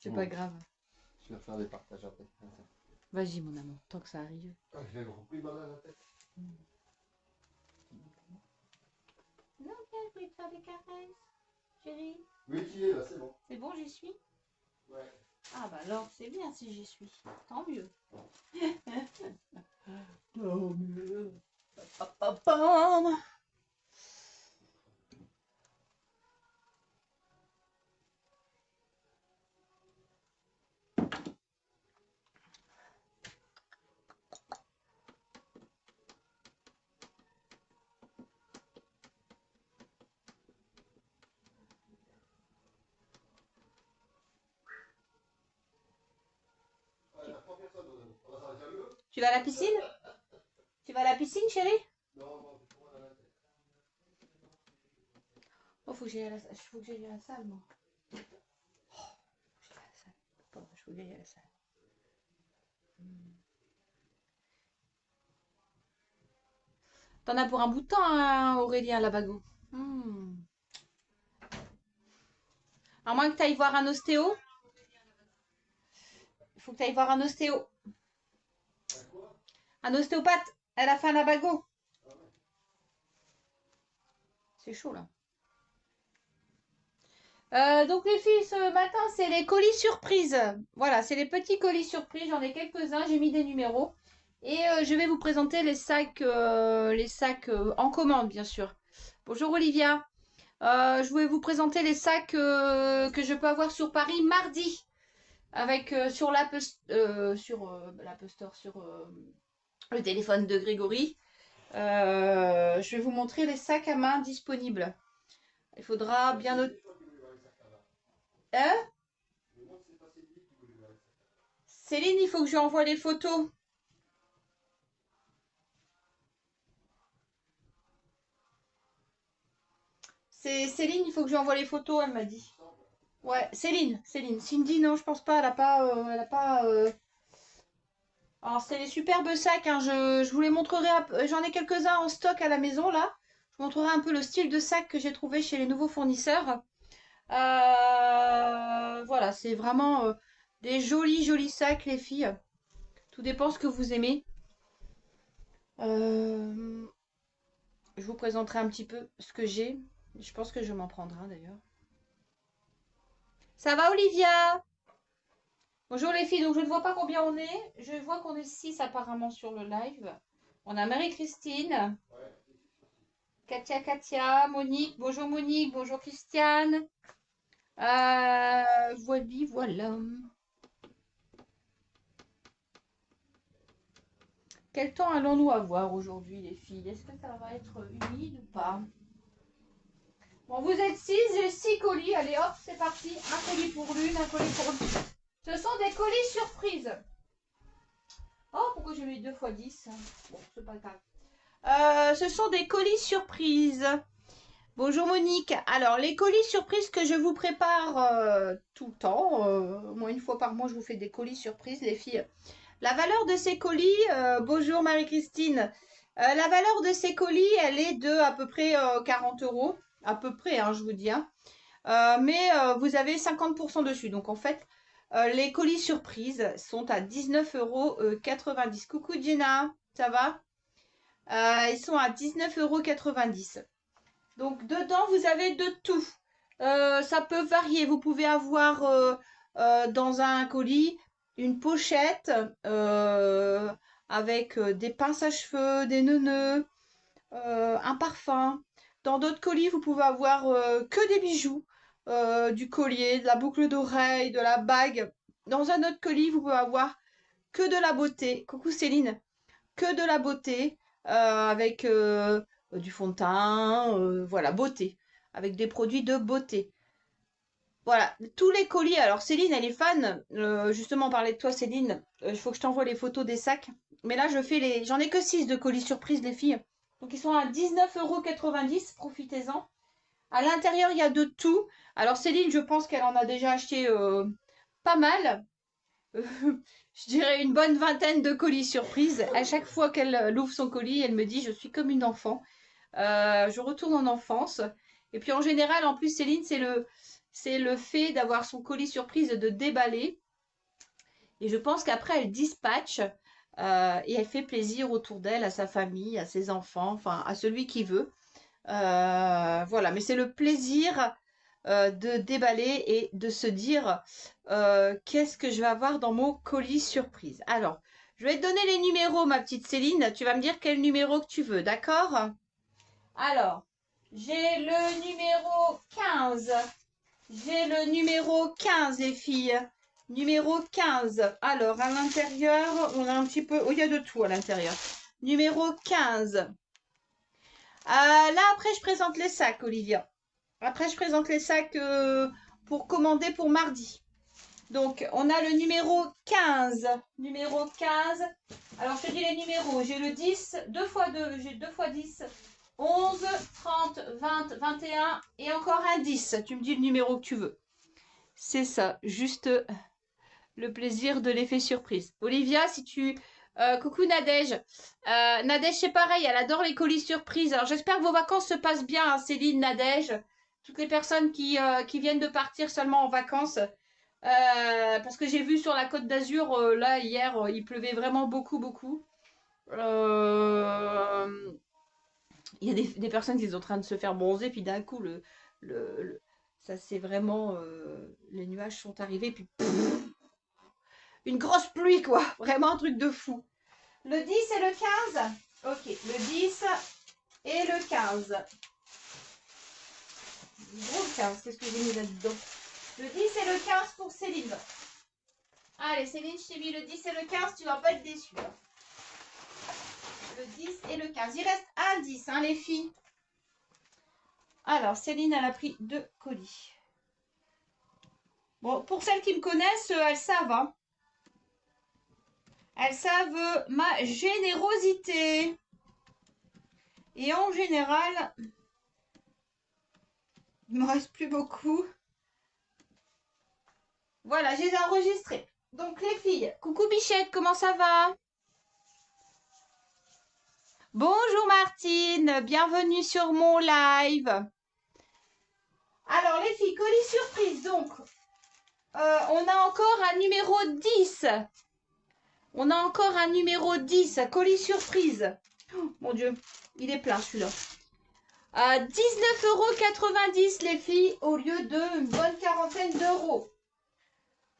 C'est pas grave. Je vais faire des partages après. Vas-y, mon amour, tant que ça arrive. Ah, je l'ai repris mal à la tête. Non, je voulais te faire des caresses, chérie. Oui, tu y es là, c'est bon. C'est bon, j'y suis? Ouais. Ah bah alors, c'est bien si j'y suis. Tant mieux. Tant mieux. Pam. Tu vas à la piscine? Tu vas à la piscine, chérie? Non, non, c'est trop mal à la tête. Oh, faut que j'aille à la salle. Faut que j'aille à la salle, moi. Oh, faut que j'aille à la salle. Faut que j'aille à la salle. T'en as pour un bout de temps, hein, Aurélien Labago. À moins que tu ailles voir un ostéo. Il faut que tu ailles voir un ostéo. Un ostéopathe. Elle a fait un Labago. C'est chaud, là. Donc les filles, ce matin, c'est les colis surprises. Voilà, c'est les petits colis surprises. J'en ai quelques-uns. J'ai mis des numéros. Et je vais vous présenter les sacs en commande, bien sûr. Bonjour Olivia. Je voulais vous présenter les sacs que je peux avoir sur Paris mardi. Avec sur l'App Store, sur le téléphone de Grégory. Je vais vous montrer les sacs à main disponibles. Il faudra bien noter. Hein? Céline, il faut que je lui envoie les photos. C'est Céline, il faut que je lui envoie les photos, elle m'a dit. Ouais, Céline. Cindy, non, je pense pas, elle a pas. Alors, c'est les superbes sacs, hein. Je vous les montrerai. J'en ai quelques-uns en stock à la maison, là. Je vous montrerai un peu le style de sac que j'ai trouvé chez les nouveaux fournisseurs. Voilà, c'est vraiment des jolis sacs, les filles. Tout dépend ce que vous aimez. Je vous présenterai un petit peu ce que j'ai. Je pense que je m'en prendrai un, d'ailleurs. Ça va, Olivia? Bonjour les filles, donc je ne vois pas combien on est. Je vois qu'on est 6 apparemment sur le live. On a Marie-Christine, Katia, Monique. Bonjour Monique, bonjour Christiane. Voilà. Quel temps allons-nous avoir aujourd'hui, les filles? Est-ce que ça va être humide ou pas? Bon, vous êtes 6, j'ai 6 colis. Allez, hop, c'est parti. Un colis pour l'une, un colis pour l'autre. Ce sont des colis surprises. Oh, pourquoi j'ai mis 2 x 10? Bon, c'est pas grave. Ce sont des colis surprises. Bonjour Monique. Alors, les colis surprises que je vous prépare tout le temps, au moins une fois par mois, je vous fais des colis surprises, les filles. La valeur de ces colis, bonjour Marie-Christine. La valeur de ces colis, elle est de à peu près 40 €. À peu près, hein, je vous dis. Hein. Mais vous avez 50% dessus. Donc en fait, les colis surprises sont à 19,90 €. Coucou Jenna, ça va? Ils sont à 19,90 €. Donc dedans, vous avez de tout. Ça peut varier. Vous pouvez avoir dans un colis une pochette avec des pinces à cheveux, des neuneux, un parfum. Dans d'autres colis, vous pouvez avoir que des bijoux, du collier, de la boucle d'oreille, de la bague. Dans un autre colis, vous pouvez avoir que de la beauté. Coucou Céline, que de la beauté avec du fond de teint, voilà, beauté, avec des produits de beauté. Voilà, tous les colis. Alors Céline, elle est fan. Justement, on parlait de toi, Céline. Il faut que je t'envoie les photos des sacs. Mais là, j'en ai que 6 de colis surprise, les filles. Donc ils sont à 19,90 €. Profitez-en. À l'intérieur, il y a de tout. Alors Céline, je pense qu'elle en a déjà acheté pas mal. Je dirais une bonne vingtaine de colis surprises. À chaque fois qu'elle ouvre son colis, elle me dit je suis comme une enfant. Je retourne en enfance. Et puis en général, en plus, Céline, c'est le fait d'avoir son colis surprise, de déballer. Et je pense qu'après, elle dispatche et elle fait plaisir autour d'elle, à sa famille, à ses enfants, enfin à celui qui veut. Voilà, mais c'est le plaisir de déballer et de se dire qu'est-ce que je vais avoir dans mon colis surprise. Alors, je vais te donner les numéros, ma petite Céline. Tu vas me dire quel numéro que tu veux, d'accord? Alors, j'ai le numéro 15. J'ai le numéro 15, les filles. Numéro 15. Alors, à l'intérieur, on a un petit peu... Oh, il y a de tout à l'intérieur. Numéro 15. Là, après, je présente les sacs, Olivia. Après, je présente les sacs pour commander pour mardi. Donc, on a le numéro 15. Numéro 15. Alors, je te dis les numéros. J'ai le 10, 2 x 2, j'ai 2 x 10, 11, 30, 20, 21 et encore un 10. Tu me dis le numéro que tu veux. C'est ça, juste le plaisir de l'effet surprise. Olivia, si tu... coucou Nadège. Nadège, c'est pareil, elle adore les colis surprises. Alors, j'espère que vos vacances se passent bien, hein, Céline, Nadège. Toutes les personnes qui viennent de partir seulement en vacances. Parce que j'ai vu sur la Côte d'Azur, là, hier, il pleuvait vraiment beaucoup, beaucoup. Il y a des personnes qui sont en train de se faire bronzer, puis d'un coup, ça c'est vraiment... les nuages sont arrivés, puis... Une grosse pluie, quoi. Vraiment un truc de fou. Le 10 et le 15. Ok, le 10 et le 15. Gros le 15, qu'est-ce que j'ai mis là-dedans? Le 10 et le 15 pour Céline. Allez, Céline, je t'ai mis le 10 et le 15, tu vas pas être déçue. Hein. Le 10 et le 15. Il reste un 10, hein, les filles. Alors, Céline, elle a pris 2 colis. Bon, pour celles qui me connaissent, elles savent, hein. Elles savent ma générosité. Et en général, il me reste plus beaucoup. Voilà, je les ai enregistrés. Donc les filles, coucou Bichette, comment ça va? Bonjour Martine, bienvenue sur mon live. Alors les filles, colis surprise, donc on a encore un numéro 10. On a encore un numéro 10, colis surprise. Oh, mon Dieu, il est plein celui-là. À 19,90 € les filles, au lieu d'une bonne quarantaine d'euros.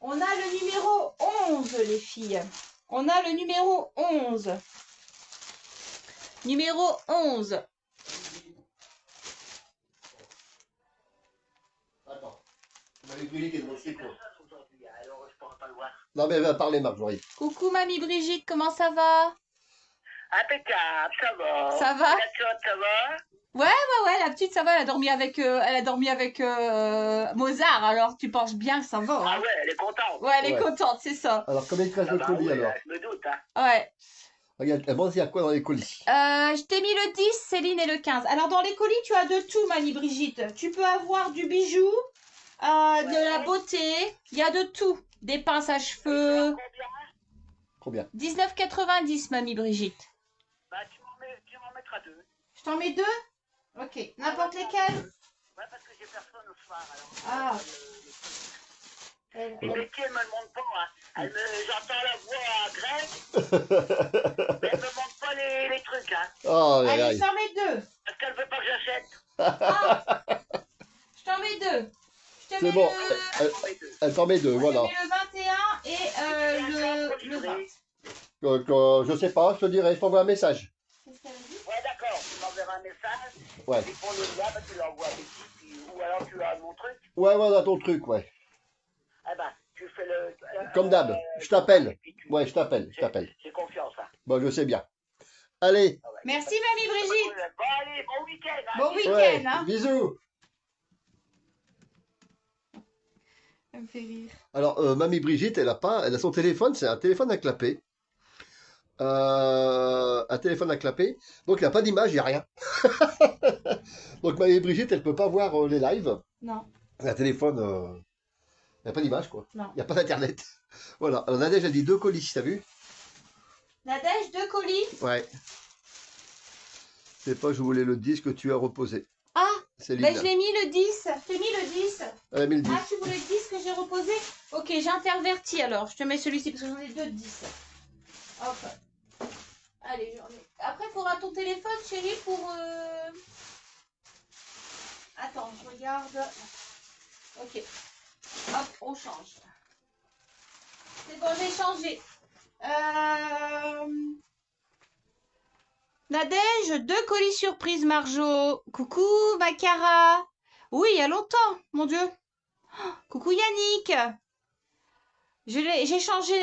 On a le numéro 11, les filles. On a le numéro 11. Numéro 11. Attends. Marie-Brigitte est dans le second. Non, mais elle va parler, Marjorie. Coucou, mamie Brigitte, comment ça va? Impeccable, ça va. Ça va? La petite, ça va? Ouais, la petite, ça va, elle a dormi avec Mozart, alors tu penses bien que ça va. Hein? Ah ouais, elle est contente. Ouais, elle est contente, c'est ça. Alors, combien il te reste de colis, oui, alors? je me doute, hein. Ouais. Regarde, elle pense qu'il y a quoi dans les colis? Je t'ai mis le 10, Céline, et le 15. Alors, dans les colis, tu as de tout, mamie Brigitte. Tu peux avoir du bijou, de la beauté, il y a de tout. Des pinces à cheveux. Combien? 19,90, mamie Brigitte. Bah, tu m'en mettras 2. Je t'en mets 2? Ok. N'importe lesquels? Ouais, parce que j'ai personne au soir, alors. Ah. Les métiers, elle me le montre pas, hein. J'entends la voix grecque, mais elle me montre pas les trucs, hein. Oh, là, Allez, je t'en mets 2. Parce qu'elle veut pas que j'achète. Ah. Je t'en mets 2. c'est bon. Elle t'en met 2, voilà. Je te mets le 21 et le 20. Je sais pas, je te dirai, je t'envoie un message. Qu'est-ce qu'elle a dit? Ouais, d'accord, tu m'enverras un message. Ouais. Et pour le lien, bah, tu l'envoies avec qui, ou alors tu as mon truc. Ouais, voilà ton truc, ouais. Eh ben, tu fais le... Comme d'hab, je t'appelle. Ouais, je t'appelle. J'ai confiance, hein. Bon, je sais bien. Allez. Ah ouais. Merci, mamie Brigitte. Bon, allez, bon week-end. Hein. Bon week-end. Ouais, Hein. bisous. Ça me fait rire. Alors, mamie Brigitte, elle a son téléphone, c'est un téléphone à clapper. Un téléphone à clapper. Donc, il n'y a pas d'image, il n'y a rien. Donc, mamie Brigitte, elle ne peut pas voir les lives. Non. Un téléphone, il n'y a pas d'image, quoi. Non. Il n'y a pas d'internet. Voilà. Alors, Nadège a dit 2 colis, t'as vu? Nadège, 2 colis. Ouais. C'est pas, je voulais le disque que tu as reposé. Ah, Céline. Ben, je l'ai mis le 10. Je t'ai mis le 10. Elle a mis le 10. Ah, tu voulais le 10 que j'ai reposé? Ok, j'intervertis alors. Je te mets celui-ci parce que j'en ai deux de 10. Hop. Allez, j'en ai. Après, il faudra ton téléphone, chérie, pour... Attends, je regarde. Ok. Hop, on change. C'est bon, j'ai changé. Nadège, 2 colis surprise, Marjo. Coucou, Macara. Oui, il y a longtemps, mon Dieu. Oh, coucou, Yannick. J'ai changé,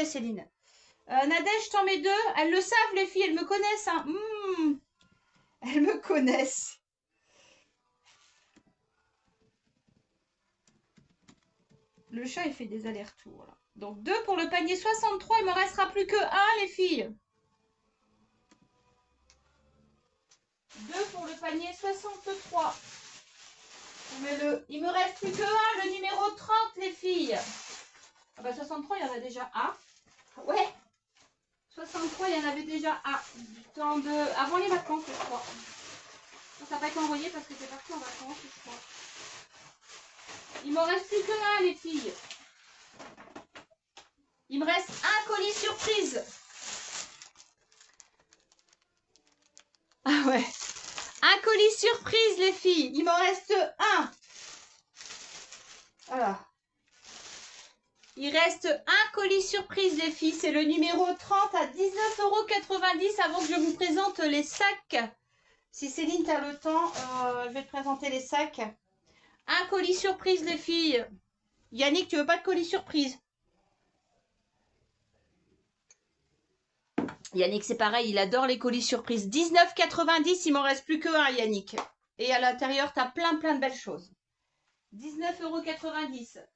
Céline. Nadège, je t'en mets 2. Elles le savent, les filles, elles me connaissent. Hein. Elles me connaissent. Le chat, il fait des allers-retours. Là. Donc 2 pour le panier 63. Il ne me restera plus que 1, les filles. 2 pour le panier 63. Il me reste plus que 1, le numéro 30, les filles. Ah bah 63, il y en a déjà un. Ouais. 63, il y en avait déjà un. Du temps de... Avant les vacances, je crois. Ça n'a pas été envoyé parce que c'est parti en vacances, je crois. Il me reste plus que 1, les filles. Il me reste un colis surprise. Ah ouais. Un colis surprise, les filles. Il m'en reste un. Voilà. Il reste un colis surprise, les filles. C'est le numéro 30 à 19,90 € avant que je vous présente les sacs. Si Céline, tu as le temps, je vais te présenter les sacs. Un colis surprise, les filles. Yannick, tu veux pas de colis surprise? Yannick, c'est pareil, il adore les colis surprises. 19,90 €, il m'en reste plus que un, Yannick. Et à l'intérieur, tu as plein de belles choses. 19,90 €.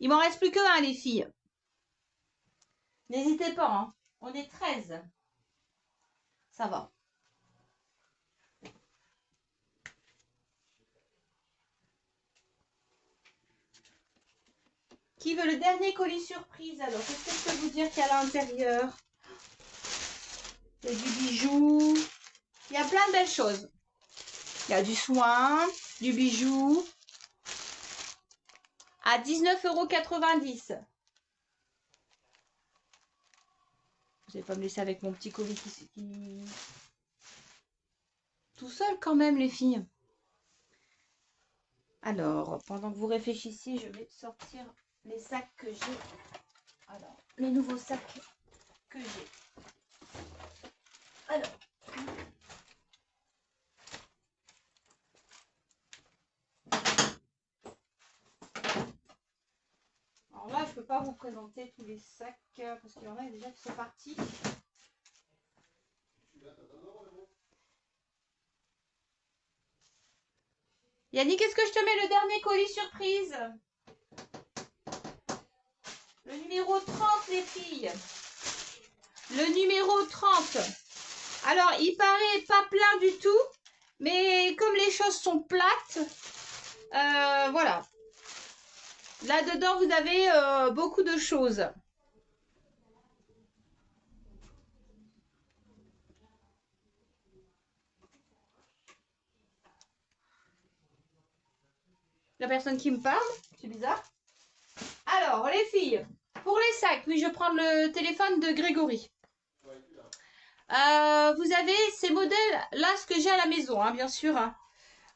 Il m'en reste plus que un, les filles. N'hésitez pas, hein. On est 13. Ça va. Qui veut le dernier colis surprise? Alors, qu'est-ce que je peux vous dire qu'il y a à l'intérieur? Il y a du bijou. Il y a plein de belles choses. Il y a du soin, du bijou. À 19,90 €. Vous n'allez pas me laisser avec mon petit colis qui... Tout seul quand même, les filles. Alors, pendant que vous réfléchissez, je vais sortir les sacs que j'ai. Alors, les nouveaux sacs que j'ai. Alors. Alors là, je ne peux pas vous présenter tous les sacs parce qu'il y en a déjà qui sont partis. Yannick, est-ce que je te mets le dernier colis surprise? Le numéro 30, les filles. Le numéro 30. Alors, il paraît pas plein du tout, mais comme les choses sont plates, voilà. Là-dedans, vous avez beaucoup de choses. La personne qui me parle, c'est bizarre. Alors, les filles, pour les sacs, oui, je prends le téléphone de Grégory. Vous avez ces modèles-là, ce que j'ai à la maison, hein, bien sûr. Hein.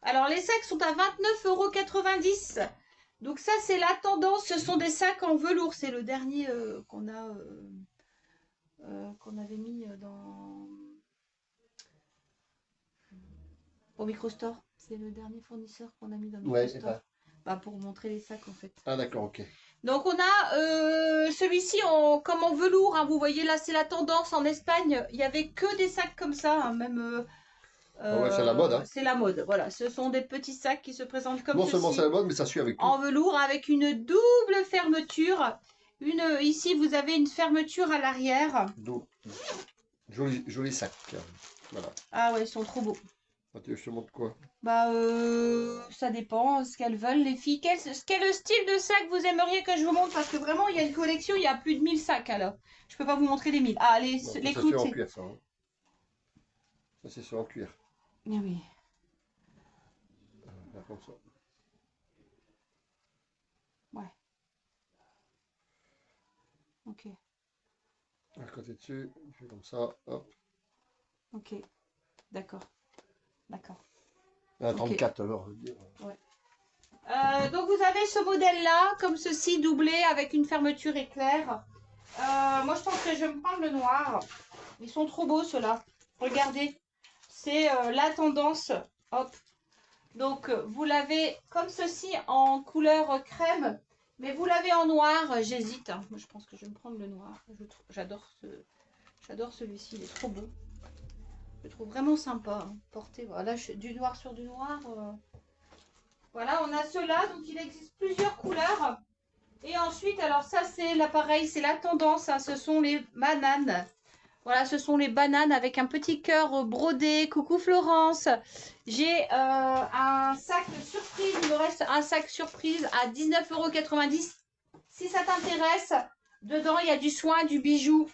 Alors, les sacs sont à 29,90 €. Donc, ça, c'est la tendance. Ce sont des sacs en velours. C'est le dernier qu'on avait mis dans... au Microstore. C'est le dernier fournisseur qu'on a mis dans le Microstore. Bah, pour montrer les sacs, en fait. Ah, d'accord, ok. Donc, on a celui-ci comme en velours. Hein, vous voyez, là, c'est la tendance. En Espagne, il n'y avait que des sacs comme ça. Hein, même... ouais, c'est la mode. Hein. C'est la mode, voilà. Ce sont des petits sacs qui se présentent comme non ceci. seulement c'est la mode, mais ça suit avec tout. En velours, avec une double fermeture. Ici, vous avez une fermeture à l'arrière. Joli sac. Voilà. Ah ouais, ils sont trop beaux. Je te montre quoi? Bah, ça dépend ce qu'elles veulent, les filles. Quel style de sac vous aimeriez que je vous montre? Parce que vraiment, il y a une collection, il y a plus de 1000 sacs, alors. Je peux pas vous montrer les 1000. Ah, les clous, en cuir, ça, hein. Ça, c'est sur en cuir. Ah oui. Faire comme ça. Ouais. Ok. À côté dessus, je fais comme ça. Hop. Ok. D'accord. D'accord. Ah, Ok. 34 alors, je veux dire. Donc vous avez ce modèle-là, comme ceci, doublé avec une fermeture éclair. Moi je pense que je vais me prendre le noir. Ils sont trop beaux ceux-là. Regardez. C'est la tendance. Hop. Donc vous l'avez comme ceci en couleur crème. Mais vous l'avez en noir. J'hésite, hein. Moi je pense que je vais me prendre le noir. J'adore celui-ci. Il est trop beau. Je le trouve vraiment sympa. Hein. Porter voilà, du noir sur du noir. Voilà, on a ceux-là, donc il existe plusieurs couleurs. Et ensuite, alors ça c'est l'appareil, c'est la tendance, hein, ce sont les bananes. Voilà, ce sont les bananes avec un petit cœur brodé. Coucou Florence. J'ai un sac surprise, il me reste un sac surprise à 19,90 €. Si ça t'intéresse, dedans il y a du soin, du bijou.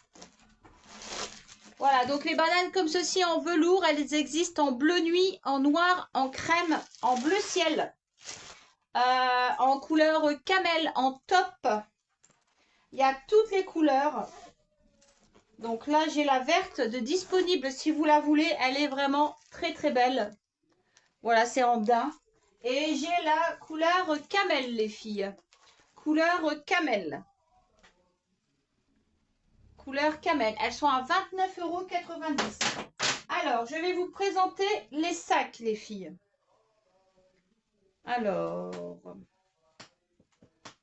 Voilà, donc les bananes comme ceci en velours, elles existent en bleu nuit, en noir, en crème, en bleu ciel. En couleur camel, en top. Il y a toutes les couleurs. Donc là, j'ai la verte de disponible si vous la voulez. Elle est vraiment très très belle. Voilà, c'est en daim. Et j'ai la couleur camel, les filles. Couleur camel. Couleur camel. Elles sont à 29,90 €. Alors, je vais vous présenter les sacs, les filles. Alors...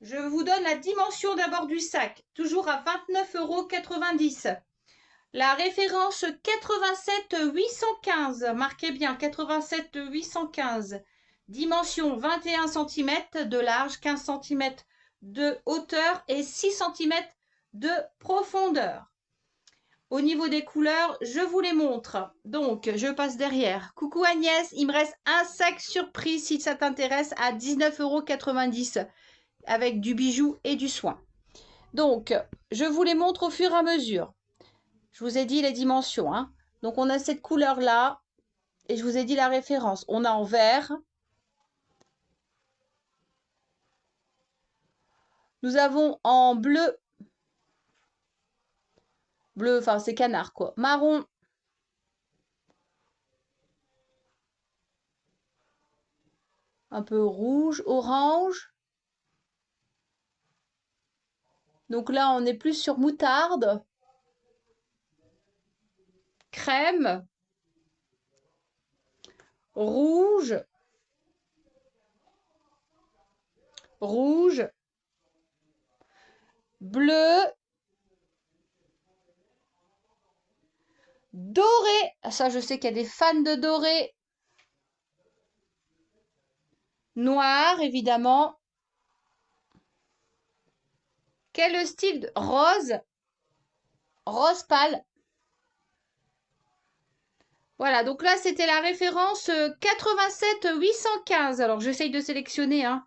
Je vous donne la dimension d'abord du sac, toujours à 29,90 €. La référence 87 815, marquez bien 87 815. Dimension 21 cm de large, 15 cm de hauteur et 6 cm de profondeur. Au niveau des couleurs, je vous les montre. Donc, je passe derrière. Coucou Agnès, il me reste un sac surprise si ça t'intéresse à 19,90 € avec du bijou et du soin. Donc, je vous les montre au fur et à mesure. Je vous ai dit les dimensions. Hein. Donc, on a cette couleur-là. Et je vous ai dit la référence. On a en vert. Nous avons en bleu. Bleu, enfin, c'est canard, quoi. Marron. Un peu rouge, orange. Donc là, on est plus sur moutarde. Crème. Rouge. Rouge. Bleu. Doré. Ça, je sais qu'il y a des fans de doré. Noir, évidemment. Quel style de rose? Rose pâle. Voilà, donc là, c'était la référence 87 815. Alors, j'essaye de sélectionner. Hein.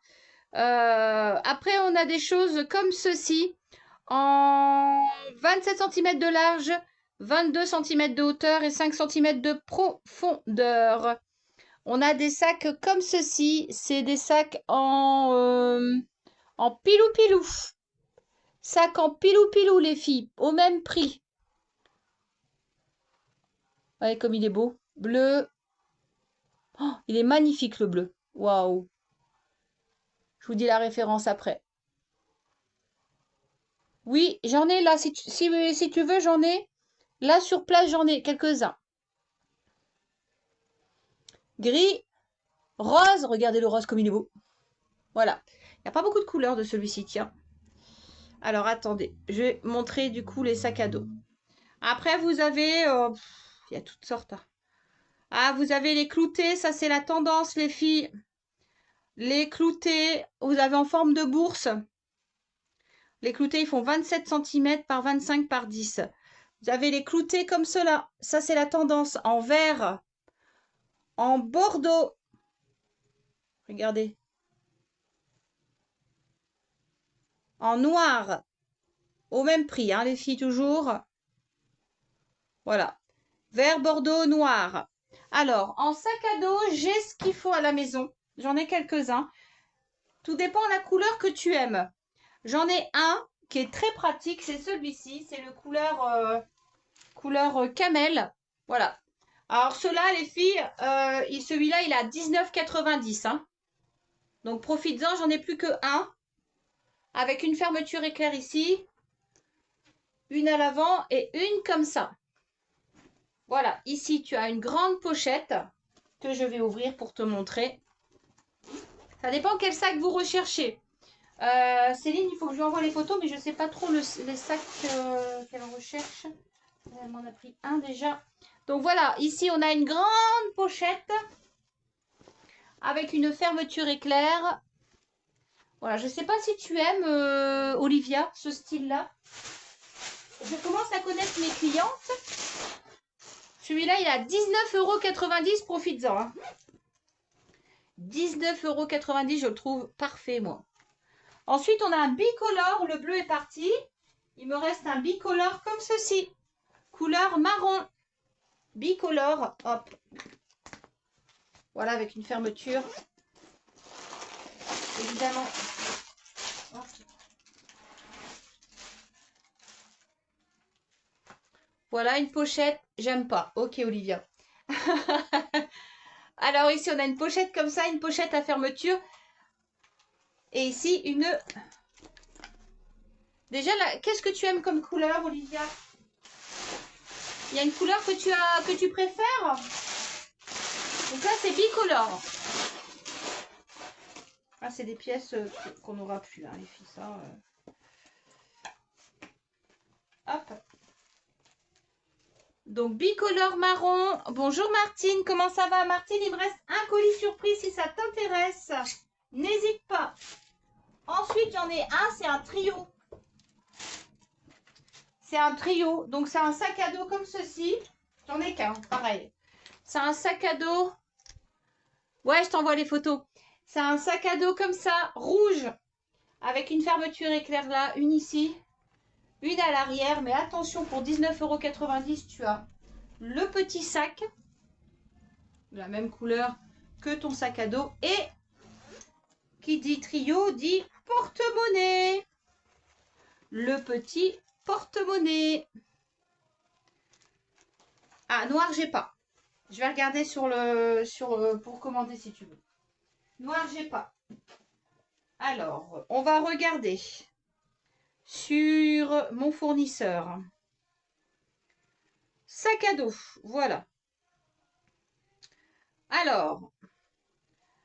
Après, on a des choses comme ceci. En 27 cm de large, 22 cm de hauteur et 5 cm de profondeur. On a des sacs comme ceci. C'est des sacs en pilou-pilou. Sacs en pilou-pilou, les filles. Au même prix. Ouais, comme il est beau. Bleu. Oh, il est magnifique, le bleu. Waouh. Je vous dis la référence après. Oui, j'en ai là. Si tu veux, j'en ai. Là, sur place, j'en ai quelques-uns. Gris. Rose. Regardez le rose comme il est beau. Voilà. Il n'y a pas beaucoup de couleurs de celui-ci, tiens. Alors, attendez. Je vais montrer du coup les sacs à dos. Après, vous avez... il y a toutes sortes. Hein. Ah, vous avez les cloutés. Ça, c'est la tendance, les filles. Les cloutés, vous avez en forme de bourse. Les cloutés, ils font 27 cm par 25 par 10. Vous avez les cloutés comme cela. Ça, c'est la tendance en vert, en bordeaux. Regardez. En noir. Au même prix, hein, les filles, toujours. Voilà. Vert, bordeaux, noir. Alors, en sac à dos, j'ai ce qu'il faut à la maison. J'en ai quelques-uns. Tout dépend de la couleur que tu aimes. J'en ai un qui est très pratique, c'est celui-ci. C'est le couleur camel. Voilà. Alors, ceux-là, les filles, celui-là, il est à 19,90 €. Hein. Donc, profites-en, j'en ai plus que un. Avec une fermeture éclair ici. Une à l'avant et une comme ça. Voilà, ici, tu as une grande pochette que je vais ouvrir pour te montrer. Ça dépend quel sac vous recherchez. Céline, il faut que je lui envoie les photos, mais je ne sais pas trop les sacs qu'elle recherche. Elle m'en a pris un déjà. Donc voilà, ici, on a une grande pochette avec une fermeture éclair. Voilà, je ne sais pas si tu aimes, Olivia, ce style-là. Je commence à connaître mes clientes. Celui-là, il est à 19,90 €, profites-en. Hein. 19,90 €, je le trouve parfait, moi. Ensuite, on a un bicolore. Le bleu est parti. Il me reste un bicolore comme ceci. Couleur marron. Bicolore. Hop. Voilà, avec une fermeture. Évidemment. Hop. Voilà, une pochette. J'aime pas. Ok, Olivia. Alors ici, on a une pochette comme ça, une pochette à fermeture. Et ici, une... Déjà, qu'est-ce que tu aimes comme couleur, Olivia? Il y a une couleur que tu préfères? Donc là, c'est bicolore. Ah, c'est des pièces qu'on n'aura plus, hein, les filles. Ça, Hop. Donc, bicolore marron. Bonjour Martine, comment ça va Martine, il me reste un colis surprise si ça t'intéresse. N'hésite pas. Ensuite, j'en ai un, c'est un trio. C'est un trio. Donc, c'est un sac à dos comme ceci. J'en ai qu'un, pareil. C'est un sac à dos. Ouais, je t'envoie les photos. C'est un sac à dos comme ça, rouge. Avec une fermeture éclair là, une ici. Une à l'arrière, mais attention, pour 19,90 €, tu as le petit sac, de la même couleur que ton sac à dos. Et qui dit trio, dit porte-monnaie. Le petit porte-monnaie. Ah, noir, j'ai pas. Je vais regarder pour commander si tu veux. Noir, j'ai pas. Alors, on va regarder sur mon fournisseur. Sac à dos, voilà. Alors,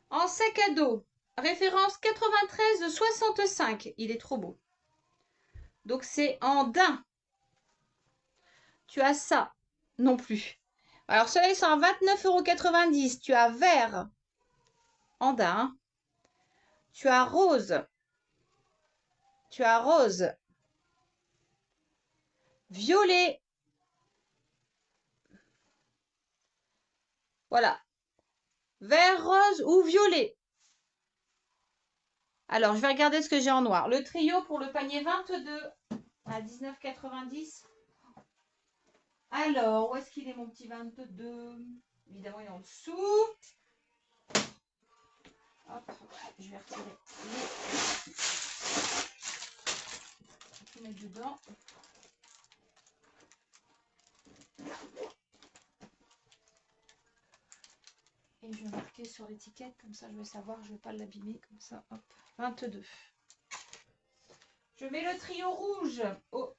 en sac à dos, référence 93,65. Il est trop beau. Donc, c'est en daim. Tu as ça non plus. Alors, ceux-là, ils sont à 29,90 €. Tu as vert en daim. Tu as rose. Tu as rose. Violet. Voilà. Vert, rose ou violet. Alors, je vais regarder ce que j'ai en noir. Le trio pour le panier 22 à 19,90 €. Alors, où est-ce qu'il est mon petit 22? Évidemment, il est en dessous. Hop, je vais retirer. Je vais tout mettre dedans. Et je vais marquer sur l'étiquette, comme ça je vais savoir, je ne vais pas l'abîmer, comme ça, hop, 22. Je mets le trio rouge au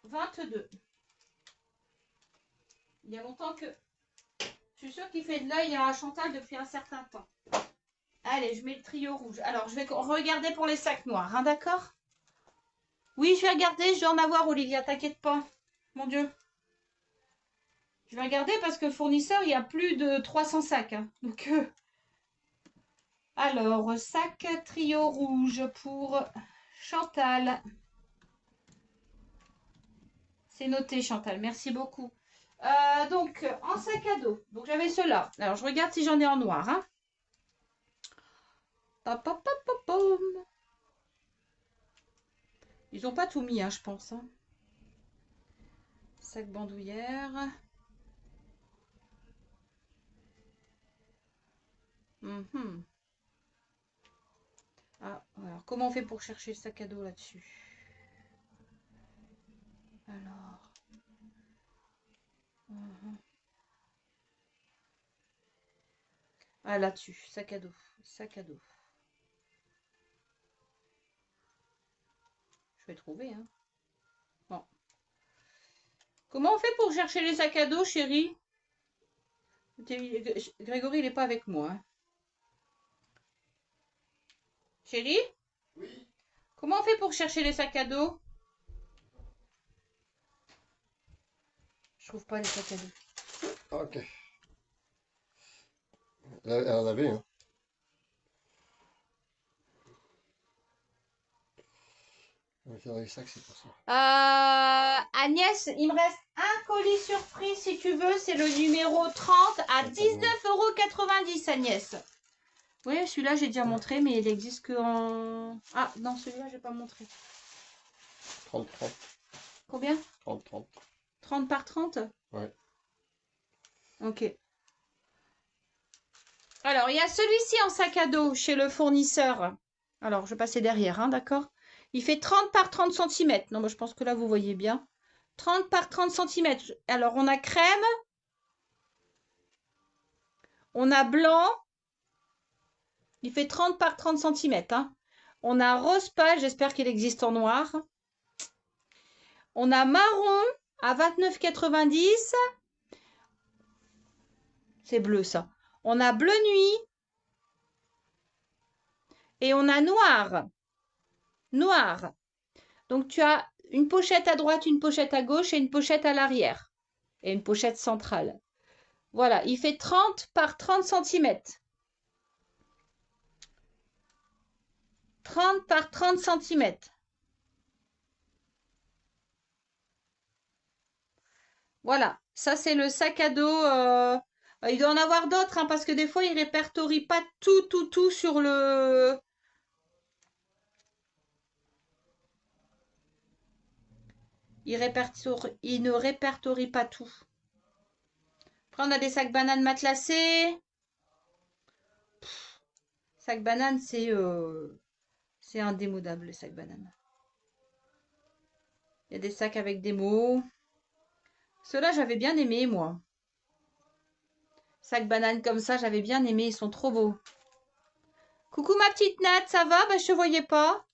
22. Il y a longtemps que... Je suis sûre qu'il fait de l'œil à Chantal depuis un certain temps. Allez, je mets le trio rouge. Alors, je vais regarder pour les sacs noirs, hein, d'accord? Oui, je vais regarder, je vais en avoir, Olivia, t'inquiète pas. Mon Dieu. Je vais regarder parce que fournisseur, il y a plus de 300 sacs. Hein. Donc, alors, sac trio rouge pour Chantal. C'est noté, Chantal. Merci beaucoup. Donc, en sac à dos. Donc, j'avais ceux-là. Alors, je regarde si j'en ai en noir. Hein. Ils n'ont pas tout mis, hein, je pense. Hein. Sac bandoulière. Mhm. Ah, alors, comment on fait pour chercher le sac à dos là-dessus? Alors. Mhm. Ah, là-dessus, sac à dos. Sac à dos. Je vais trouver, hein. Bon. Comment on fait pour chercher les sacs à dos, chérie? Grégory, il n'est pas avec moi, hein. Chérie? Oui. Comment on fait pour chercher les sacs à dos? Je trouve pas les sacs à dos. Ok. Elle en avait, hein. C'est dans les sacs, c'est pour ça. Agnès, il me reste un colis surprise si tu veux. C'est le numéro 30 à 19,90 €, Agnès. Oui, celui-là, j'ai déjà montré, mais il existe que en... Ah, non, celui-là, j'ai pas montré. 30. Combien? 30. 30 par 30? Ouais. Ok. Alors, il y a celui-ci en sac à dos chez le fournisseur. Alors, je vais passer derrière, hein, d'accord? Il fait 30 par 30 cm. Non, moi, je pense que là, vous voyez bien. 30 par 30 cm. Alors, on a crème. On a blanc. Il fait 30 par 30 cm. Hein. On a rose pâle. J'espère qu'il existe en noir. On a marron à 29,90 €. C'est bleu, ça. On a bleu nuit. Et on a noir. Noir. Donc, tu as une pochette à droite, une pochette à gauche et une pochette à l'arrière. Et une pochette centrale. Voilà, il fait 30 par 30 cm. 30 par 30 cm. Voilà, ça c'est le sac à dos. Il doit en avoir d'autres, hein, parce que des fois, il ne répertorie pas tout sur le... Il ne répertorie pas tout. Après, on a des sacs bananes matelassés. Sac banane, c'est indémodable, les sacs bananes. Il y a des sacs avec des mots. Ceux-là, j'avais bien aimé, moi. Sac banane comme ça, j'avais bien aimé. Ils sont trop beaux. Coucou ma petite Nat, ça va? Bah, je te voyais pas.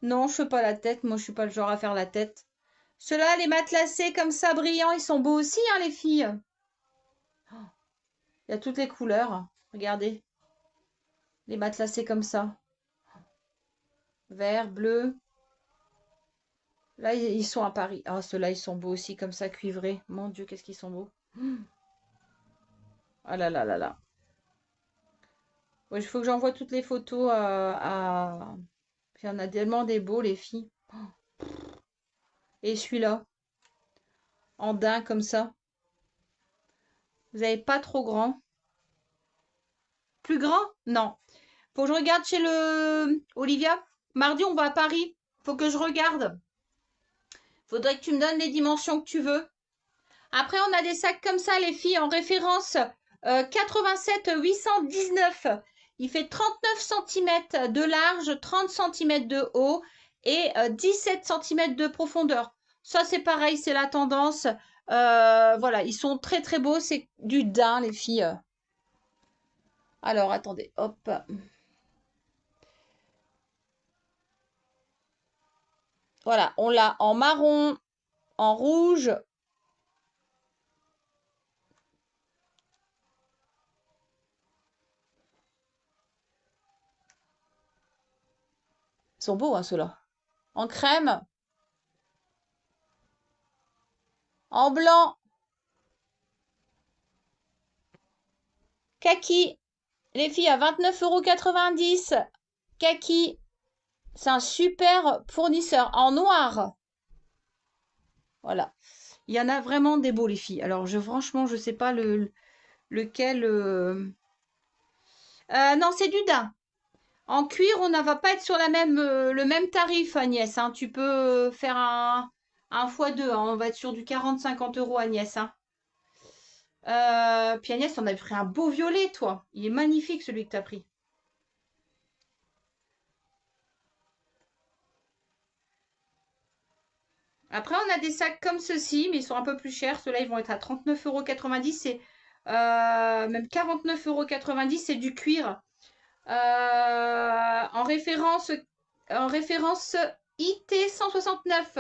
Non, je fais pas la tête. Moi, je suis pas le genre à faire la tête. Ceux-là, les matelassés comme ça, brillants, ils sont beaux aussi, hein, les filles. Oh, il y a toutes les couleurs. Regardez. Les matelassés comme ça. Vert, bleu. Là, ils sont à Paris. Ah, ceux-là, ils sont beaux aussi, comme ça, cuivrés. Mon Dieu, qu'est-ce qu'ils sont beaux. Ah là là là là. Ouais, il faut que j'envoie toutes les photos à... Il y en a tellement des beaux, les filles. Et celui-là, en daim comme ça. Vous n'avez pas trop grand. Plus grand? Non. Faut que je regarde chez le... Olivia, mardi, on va à Paris. Faut que je regarde. Faudrait que tu me donnes les dimensions que tu veux. Après, on a des sacs comme ça, les filles, en référence 87 819. Il fait 39 cm de large, 30 cm de haut et 17 cm de profondeur. Ça, c'est pareil, c'est la tendance. Voilà, ils sont très très beaux. C'est du daim, les filles. Alors, attendez, hop. Voilà, on l'a en marron, en rouge. Ils sont beaux, hein, ceux-là. En crème, en blanc, kaki. Les filles à 29,90 €. Kaki. C'est un super fournisseur. En noir. Voilà. Il y en a vraiment des beaux, les filles. Alors, franchement, je sais pas lequel... non, c'est du daim. En cuir, on ne va pas être sur le même tarif, Agnès. Hein. Tu peux faire un x2. Hein. On va être sur du 40-50 € Agnès. Hein. Puis Agnès, on a pris un beau violet, toi. Il est magnifique, celui que tu as pris. Après, on a des sacs comme ceci, mais ils sont un peu plus chers. Ceux-là, ils vont être à 39,90 €. C'est même 49,90 €. C'est du cuir. En référence IT 169.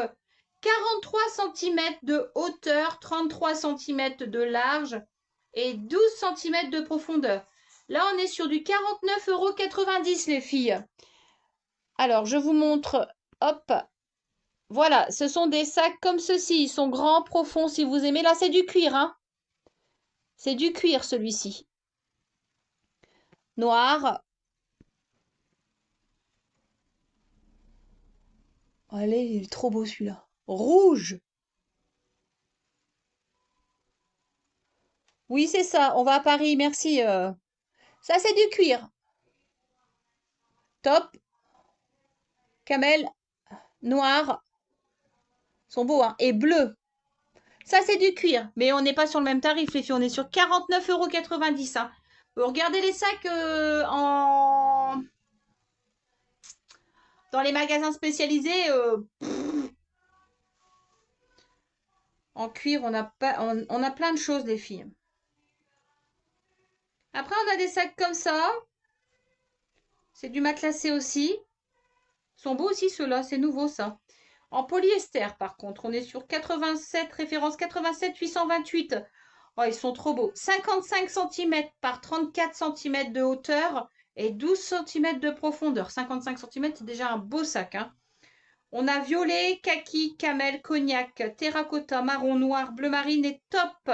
43 cm de hauteur, 33 cm de large et 12 cm de profondeur. Là, on est sur du 49,90 € les filles. Alors, je vous montre. Hop. Voilà, ce sont des sacs comme ceci. Ils sont grands, profonds, si vous aimez. Là, c'est du cuir, hein. C'est du cuir, celui-ci. Noir. Allez, il est trop beau, celui-là. Rouge. Oui, c'est ça. On va à Paris, merci. Ça, c'est du cuir. Top. Camel. Noir. Ils sont beaux, hein. Et bleu. Ça, c'est du cuir. Mais on n'est pas sur le même tarif, les filles. On est sur 49,90 €. Hein. Regardez les sacs dans les magasins spécialisés. En cuir, on a plein de choses, les filles. Après, on a des sacs comme ça. C'est du matelassé aussi. Ils sont beaux aussi, ceux-là. C'est nouveau, ça. En polyester, par contre, on est sur 87, référence 87 828. Oh, ils sont trop beaux. 55 cm par 34 cm de hauteur et 12 cm de profondeur. 55 cm, c'est déjà un beau sac. Hein. On a violet, kaki, camel, cognac, terracotta, marron, noir, bleu marine et top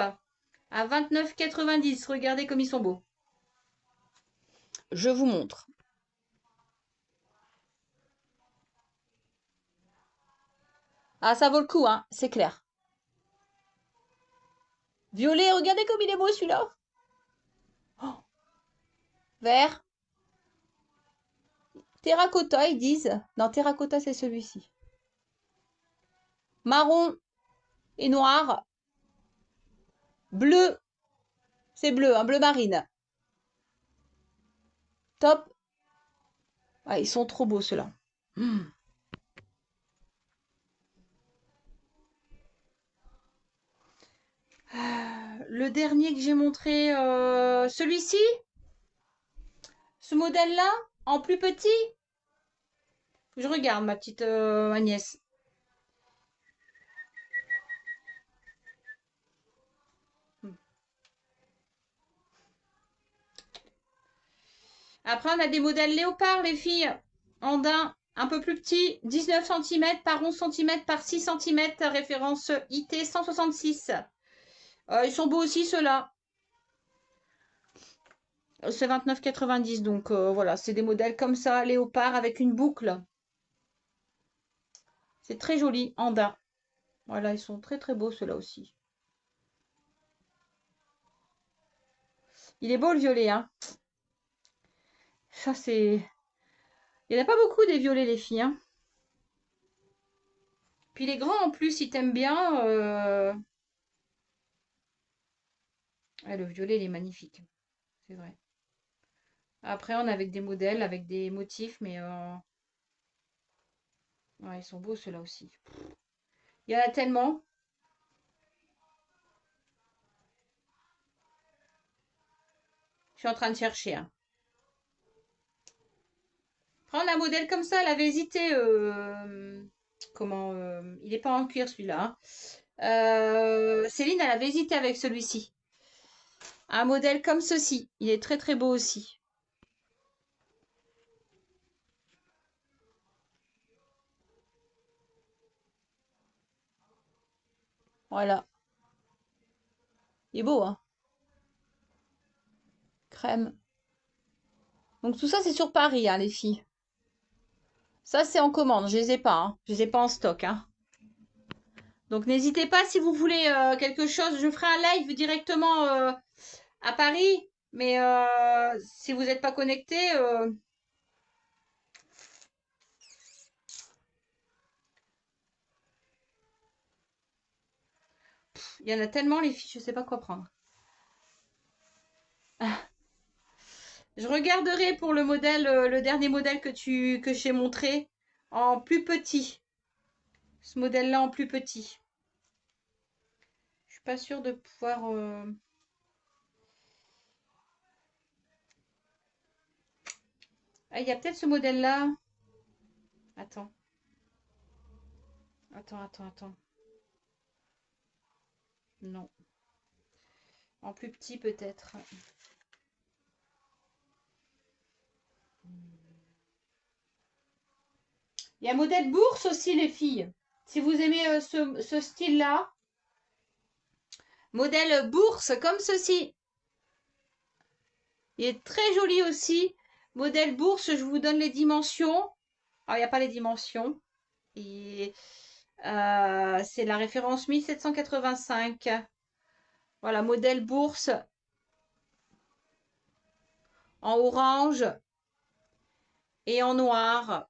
à 29,90 €. Regardez comme ils sont beaux. Je vous montre. Ah, ça vaut le coup, hein, c'est clair. Violet, regardez comme il est beau celui-là. Oh. Vert. Terracotta, ils disent. Non, terracotta, c'est celui-ci. Marron et noir. Bleu. C'est bleu, un bleu marine. Top. Ah, ils sont trop beaux ceux-là. Le dernier que j'ai montré, celui-ci. Ce modèle-là, en plus petit. Je regarde, ma petite Agnès. Après, on a des modèles léopard, les filles. Andin, un peu plus petit. 19 cm par 11 cm par 6 cm. Référence IT 166. Ils sont beaux aussi, ceux-là. C'est 29,90 €. Donc, voilà, c'est des modèles comme ça, léopard, avec une boucle. C'est très joli, Andin. Voilà, ils sont très très beaux, ceux-là aussi. Il est beau, le violet, hein. Ça, c'est... Il n'y en a pas beaucoup des violets, les filles, hein. Puis les grands, en plus, ils t'aiment bien. Ouais, le violet, il est magnifique. C'est vrai. Après, on a avec des modèles, avec des motifs, mais ouais, ils sont beaux, ceux-là aussi. Il y en a tellement. Je suis en train de chercher. Hein. Prendre un modèle comme ça, elle avait hésité. Comment il n'est pas en cuir, celui-là. Hein. Céline, elle avait hésité avec celui-ci. Un modèle comme ceci. Il est très très beau aussi. Voilà. Il est beau, hein. Crème. Donc tout ça, c'est sur Paris, hein, les filles. Ça, c'est en commande. Je les ai pas. Hein. Je les ai pas en stock. Hein. Donc n'hésitez pas si vous voulez quelque chose. Je ferai un live directement à Paris. Mais si vous n'êtes pas connecté, il y en a tellement, les filles, je ne sais pas quoi prendre. Je regarderai pour le modèle, le dernier modèle que j'ai montré en plus petit. Ce modèle-là en plus petit. Je suis pas sûre de pouvoir. Ah, il y a peut-être ce modèle-là. Attends. Attends. Non. En plus petit peut-être. Il y a un modèle bourse aussi, les filles. Si vous aimez ce style-là. Modèle bourse comme ceci. Il est très joli aussi. Modèle bourse, je vous donne les dimensions. Alors, il n'y a pas les dimensions. Et c'est la référence 1785. Voilà, modèle bourse en orange et en noir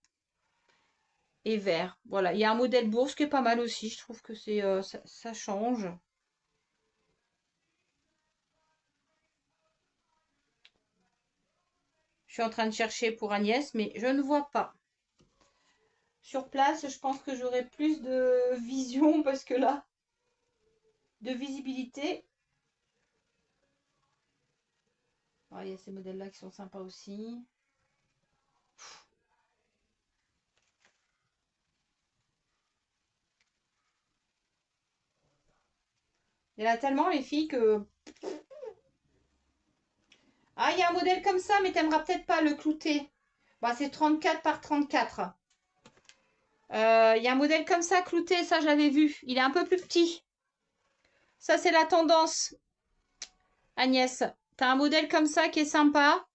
et vert. Voilà, il y a un modèle bourse qui est pas mal aussi. Je trouve que c'est ça change. Je suis en train de chercher pour Agnès, mais je ne vois pas. Sur place, je pense que j'aurai plus de vision parce que là, de visibilité. Alors, il y a ces modèles-là qui sont sympas aussi. Il y en a tellement, les filles, que... Ah, il y a un modèle comme ça, mais t'aimeras peut-être pas le clouter. Bah, c'est 34 par 34. Il y a un modèle comme ça, clouté, ça, je l'avais vu. Il est un peu plus petit. Ça, c'est la tendance, Agnès. T'as un modèle comme ça qui est sympa.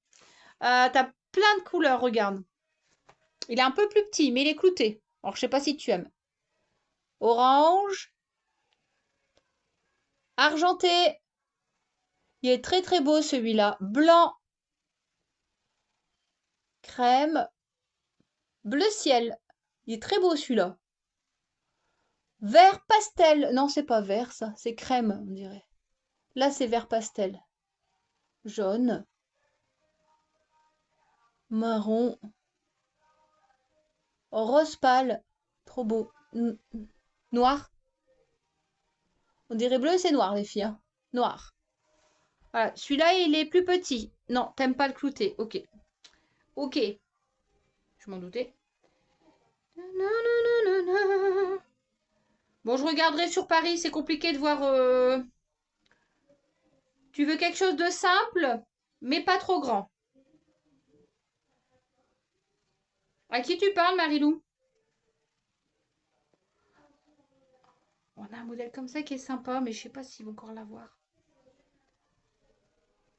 T'as plein de couleurs, regarde. Il est un peu plus petit, mais il est clouté. Alors, je sais pas si tu aimes. Orange. Argenté. Il est très très beau celui-là. Blanc. Crème. Bleu ciel. Il est très beau celui-là. Vert pastel. Non, c'est pas vert ça. C'est crème, on dirait. Là, c'est vert pastel. Jaune. Marron. Rose pâle. Trop beau. Noir. On dirait bleu, c'est noir, les filles. Hein. Noir. Voilà. Celui-là, il est plus petit. Non, t'aimes pas le clouter. Ok. Ok. Je m'en doutais. Bon, je regarderai sur Paris. C'est compliqué de voir... Tu veux quelque chose de simple, mais pas trop grand. À qui tu parles, Marilou? On a un modèle comme ça qui est sympa, mais je sais pas s'ils vont encore l'avoir.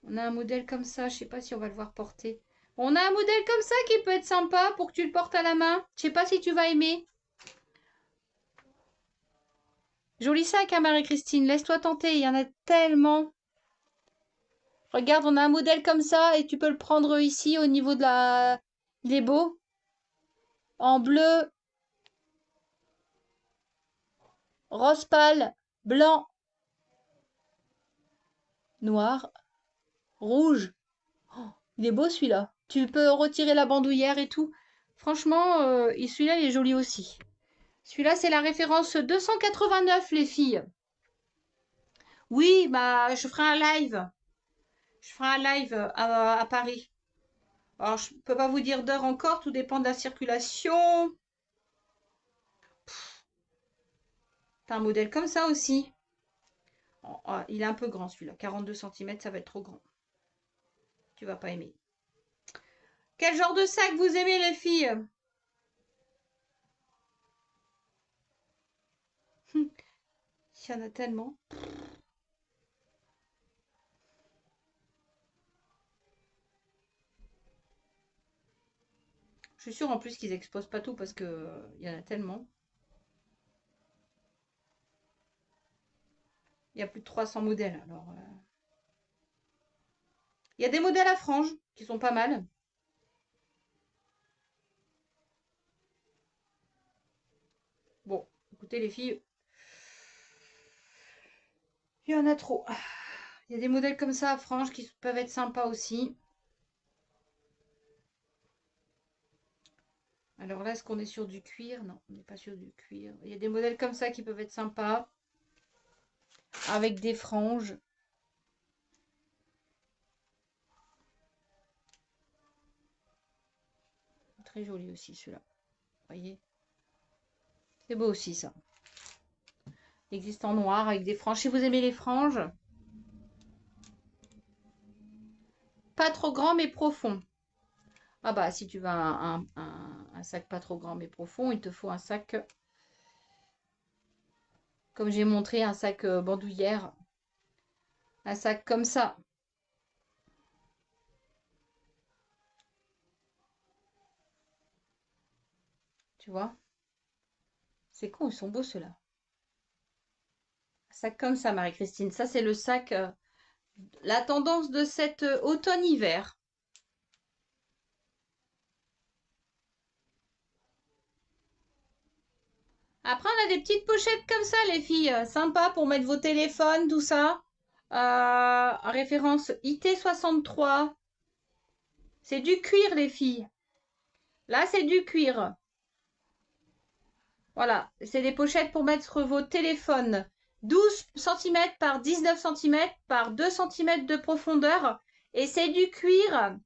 On a un modèle comme ça, je sais pas si on va le voir porter. On a un modèle comme ça qui peut être sympa pour que tu le portes à la main. Je sais pas si tu vas aimer. Joli sac, hein, Marie-Christine. Laisse-toi tenter, il y en a tellement. Regarde, on a un modèle comme ça et tu peux le prendre ici au niveau de la... Il est beau. En bleu, rose pâle, blanc, noir, rouge. Oh, il est beau celui-là. Tu peux retirer la bandoulière et tout. Franchement, celui-là, il est joli aussi. Celui-là, c'est la référence 289, les filles. Oui, bah, je ferai un live. Je ferai un live à Paris. Alors, je peux pas vous dire d'heure encore, tout dépend de la circulation. T'as un modèle comme ça aussi. Oh, oh, il est un peu grand celui-là. 42 cm, ça va être trop grand. Tu vas pas aimer. Quel genre de sac vous aimez, les filles? Il y en a tellement. Je suis sûre en plus qu'ils exposent pas tout parce que il y en a tellement. Il y a plus de 300 modèles. Alors, il y a des modèles à franges qui sont pas mal. Bon, écoutez les filles, il y en a trop. Il y a des modèles comme ça à franges qui peuvent être sympas aussi. Alors là, est-ce qu'on est sur du cuir? Non, on n'est pas sur du cuir. Il y a des modèles comme ça qui peuvent être sympas. Avec des franges. Très joli aussi celui-là. Vous voyez? C'est beau aussi ça. Il existe en noir avec des franges. Si vous aimez les franges. Pas trop grand mais profond. Ah bah si tu veux un sac pas trop grand mais profond, il te faut un sac, comme j'ai montré, un sac bandoulière. Un sac comme ça. Tu vois? C'est con, ils sont beaux ceux-là. Un sac comme ça, Marie-Christine. Ça, c'est le sac, la tendance de cet automne-hiver. Après, on a des petites pochettes comme ça, les filles. Sympa pour mettre vos téléphones, tout ça. Référence IT63. C'est du cuir, les filles. Là, c'est du cuir. Voilà, c'est des pochettes pour mettre vos téléphones. 12 cm par 19 cm par 2 cm de profondeur. Et c'est du cuir.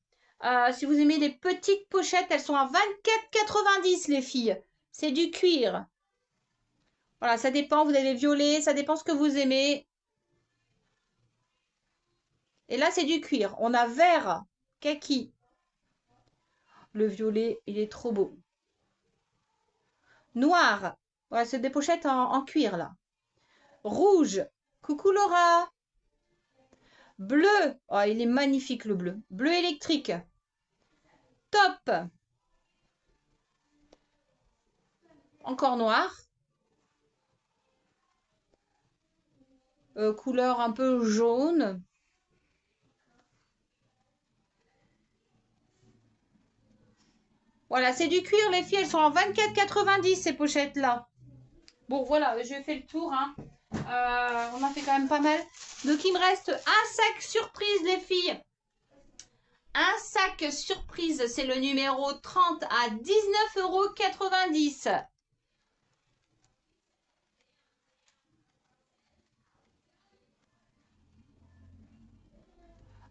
Si vous aimez les petites pochettes, elles sont à 24,90 les filles. C'est du cuir. Voilà, ça dépend. Vous avez violet, ça dépend ce que vous aimez. Et là, c'est du cuir. On a vert, kaki. Le violet, il est trop beau. Noir. Voilà, c'est des pochettes en cuir, là. Rouge. Coucou Laura. Bleu. Oh, il est magnifique, le bleu. Bleu électrique. Top. Encore noir. Couleur un peu jaune. Voilà, c'est du cuir, les filles. Elles sont en 24,90 ces pochettes-là. Bon, voilà, je fais le tour. Hein. On a fait quand même pas mal. Donc, il me reste un sac surprise, les filles. Un sac surprise, c'est le numéro 30 à 19,90 €.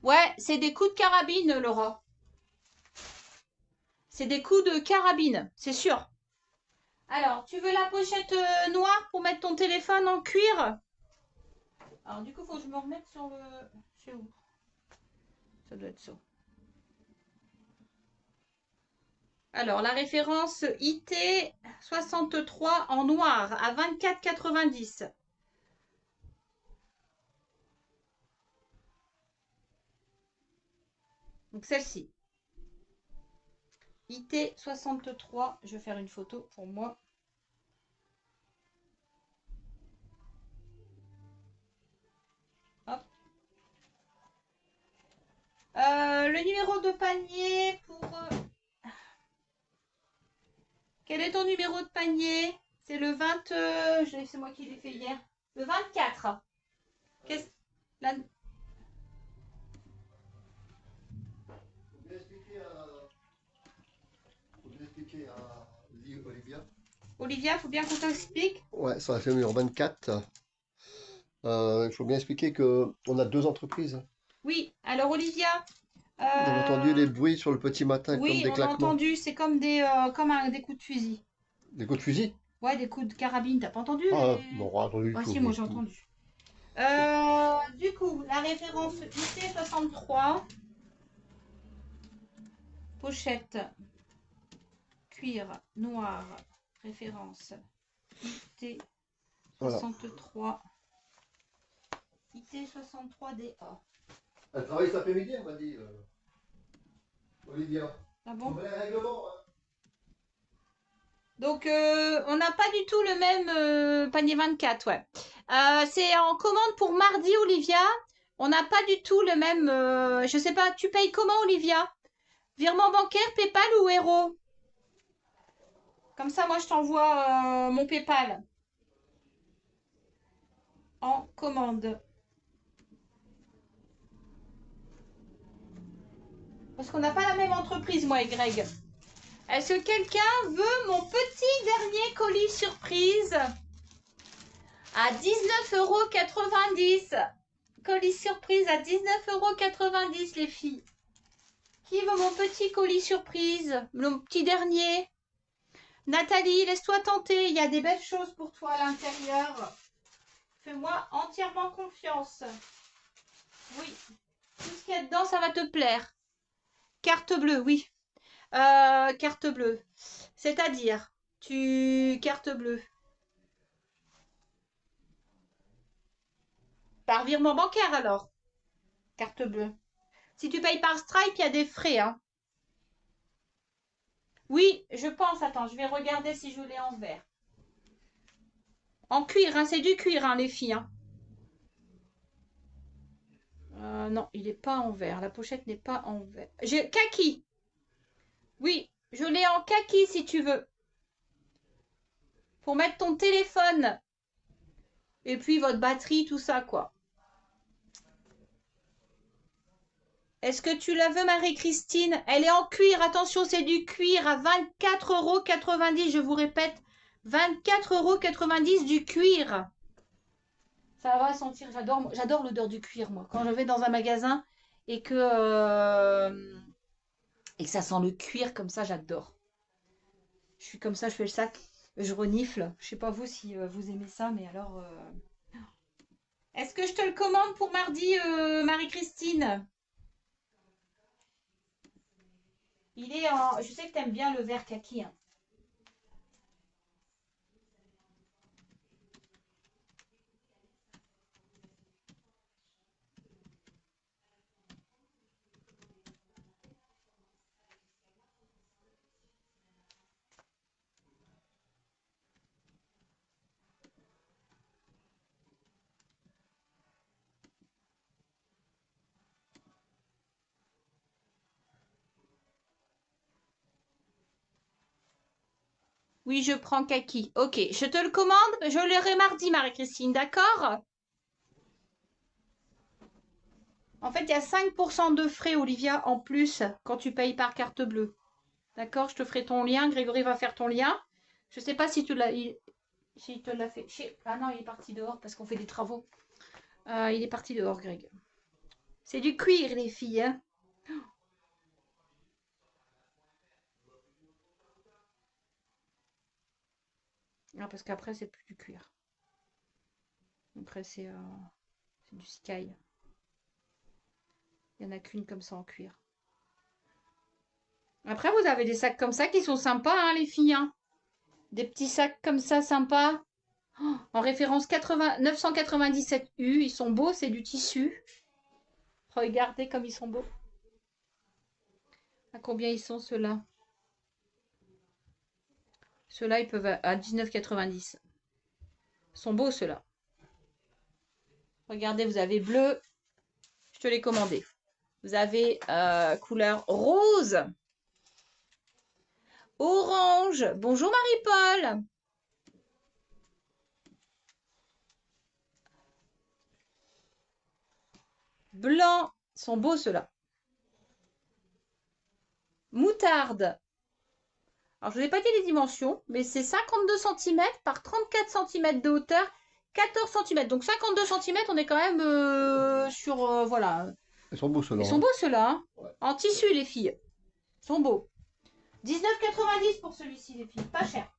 Ouais, c'est des coups de carabine, Laura. C'est des coups de carabine, c'est sûr. Alors, tu veux la pochette noire pour mettre ton téléphone en cuir? Alors, du coup, il faut que je me remette sur le... C'est où? Ça doit être ça. Alors, la référence IT63 en noir à 24,90 €. Donc, celle-ci. IT63. Je vais faire une photo pour moi. Hop. Le numéro de panier pour... Quel est ton numéro de panier? C'est le 20... c'est moi qui l'ai fait hier. Le 24. Qu'est-ce... La... Faut bien expliquer à Olivia. Olivia, faut bien qu'on t'explique. Ouais, sur la numéro 24. Il faut bien expliquer que on a deux entreprises. Oui, alors Olivia... On a entendu les bruits sur le petit matin comme Oui, des on a claquements. entendu. C'est comme des coups de fusil. Des coups de fusil? Ouais, des coups de carabine. T'as pas entendu Ah, non, pas entendu du Ah tout. si, moi j'ai entendu. Du coup, la référence IT63. Pochette. Cuir noir. Référence IT63. Voilà. IT63DA. Elle travaille cet après-midi, elle m'a dit. Olivia. Ah bon? Les règlements, hein. Donc, on n'a pas du tout le même panier 24, ouais. C'est en commande pour mardi, Olivia. On n'a pas du tout le même... je sais pas, tu payes comment, Olivia? Virement bancaire, Paypal ou Euro? Comme ça, moi, je t'envoie mon Paypal. En commande. Parce qu'on n'a pas la même entreprise, moi et Greg. Est-ce que quelqu'un veut mon petit dernier colis surprise à 19,90 €? Colis surprise à 19,90 € les filles. Qui veut mon petit colis surprise? Le petit dernier. Nathalie, laisse-toi tenter. Il y a des belles choses pour toi à l'intérieur. Fais-moi entièrement confiance. Oui. Tout ce qu'il y a dedans, ça va te plaire. Carte bleue, oui. Carte bleue. C'est-à-dire, carte bleue. Par virement bancaire alors. Carte bleue. Si tu payes par Stripe, il y a des frais. Hein. Oui, je pense. Attends, je vais regarder si je l'ai en verre. En cuir, hein, c'est du cuir, hein, les filles. Hein. Non, il n'est pas en verre. La pochette n'est pas en verre. J'ai kaki. Oui, je l'ai en kaki si tu veux. Pour mettre ton téléphone. Et puis votre batterie, tout ça, quoi. Est-ce que tu la veux, Marie-Christine? Elle est en cuir. Attention, c'est du cuir à 24,90 €. Je vous répète, 24,90 € du cuir. Ça va sentir. J'adore l'odeur du cuir, moi. Quand je vais dans un magasin et que ça sent le cuir comme ça, j'adore. Je suis comme ça, je fais le sac, je renifle. Je sais pas vous si vous aimez ça, mais alors... Est-ce que je te le commande pour mardi, Marie-Christine? Il est en... Je sais que tu aimes bien le vert kaki. Hein. Oui, je prends kaki. Ok, je te le commande. Je l'aurai mardi, Marie-Christine, d'accord? En fait, il y a 5% de frais, Olivia, en plus, quand tu payes par carte bleue. D'accord? Je te ferai ton lien. Grégory va faire ton lien. Je ne sais pas si tu l'as... S'il te l'a fait. Ah non, il est parti dehors parce qu'on fait des travaux. Il est parti dehors, Greg. C'est du cuir, les filles. Hein? Ah, parce qu'après, c'est plus du cuir. Après, c'est du sky. Il n'y en a qu'une comme ça en cuir. Après, vous avez des sacs comme ça qui sont sympas, hein, les filles. Hein. Des petits sacs comme ça, sympas. Oh, en référence 997 U. Ils sont beaux, c'est du tissu. Regardez comme ils sont beaux. À combien ils sont, ceux-là? Ceux-là, ils peuvent à 19,90. Ils sont beaux, ceux-là. Regardez, vous avez bleu. Je te l'ai commandé. Vous avez couleur rose. Orange. Bonjour Marie-Paul. Blanc. Ils sont beaux ceux-là. Moutarde. Alors, je ne vous ai pas dit les dimensions, mais c'est 52 cm par 34 cm de hauteur, 14 cm. Donc, 52 cm, on est quand même sur... voilà. Ils sont beaux ceux-là. Ils sont beaux ceux-là. Hein. Ouais. En tissu, les filles. Ils sont beaux. 19,90 pour celui-ci, les filles. Pas cher.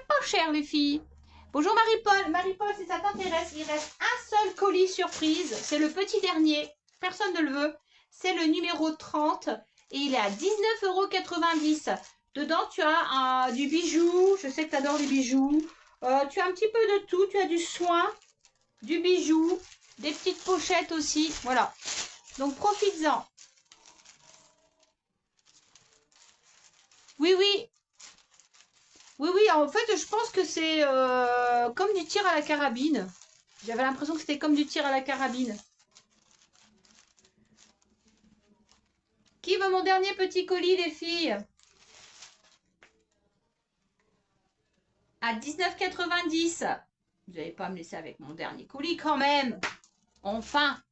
Pas cher, les filles. Bonjour Marie-Paul. Marie-Paul, si ça t'intéresse, il reste un seul colis surprise. C'est le petit dernier. Personne ne le veut. C'est le numéro 30 et il est à 19,90 €. Dedans, tu as du bijou. Je sais que tu adores les bijoux. Tu as un petit peu de tout. Tu as du soin, du bijou, des petites pochettes aussi. Voilà. Donc, profites-en. Oui, oui. Oui, oui. En fait, je pense que c'est comme du tir à la carabine. J'avais l'impression que c'était comme du tir à la carabine. Qui veut mon dernier petit colis, les filles? À 19,90 €. Vous n'allez pas me laisser avec mon dernier colis quand même. Enfin.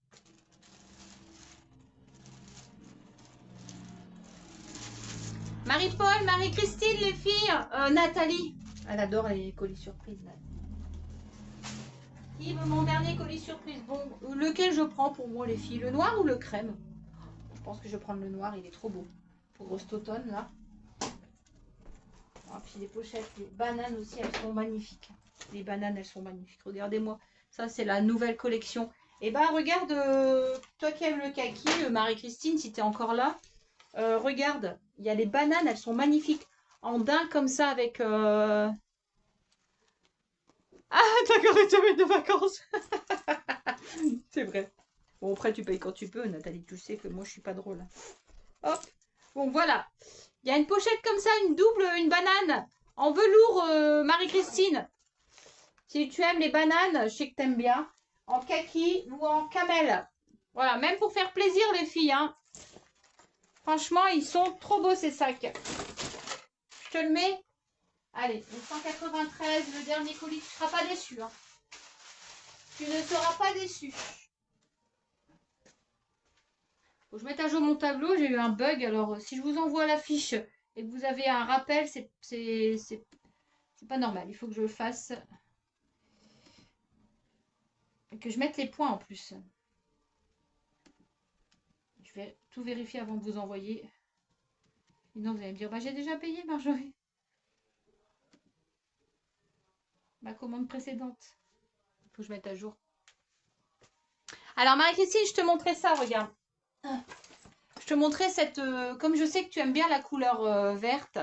Marie-Paul, Marie-Christine, les filles. Nathalie. Elle adore les colis surprises. Là. Qui veut mon dernier colis surprise? Bon, lequel je prends pour moi, les filles? Le noir ou le crème? Je pense que je vais prendre le noir, il est trop beau. Pour cet automne, là. Ah, puis les pochettes, les bananes aussi, elles sont magnifiques. Les bananes, elles sont magnifiques. Regardez-moi. Ça, c'est la nouvelle collection. Et ben, regarde, toi qui aimes le kaki, Marie-Christine, si tu es encore là, regarde, il y a les bananes, elles sont magnifiques. En daim comme ça, avec... Ah, d'accord, une semaine de vacances. C'est vrai. Bon, après, tu payes quand tu peux, Nathalie. Tu sais que moi, je suis pas drôle. Hop. Bon, voilà. Il y a une pochette comme ça, une double, une banane. En velours, Marie-Christine. Si tu aimes les bananes, je sais que tu aimes bien. En kaki ou en camel. Voilà, même pour faire plaisir, les filles. Hein. Franchement, ils sont trop beaux, ces sacs. Je te le mets. Allez, le 193, le dernier colis. Tu ne seras pas déçu. Hein. Tu ne seras pas déçu. Faut que je mette à jour mon tableau. J'ai eu un bug. Alors, si je vous envoie la fiche et que vous avez un rappel, c'est pas normal. Il faut que je le fasse. Et que je mette les points en plus. Je vais tout vérifier avant de vous envoyer. Sinon, vous allez me dire, bah, j'ai déjà payé, Marjorie. Ma commande précédente. Il faut que je mette à jour. Alors, Marie-Christine, je te montrais ça, regarde. Je te montrais cette... comme je sais que tu aimes bien la couleur verte.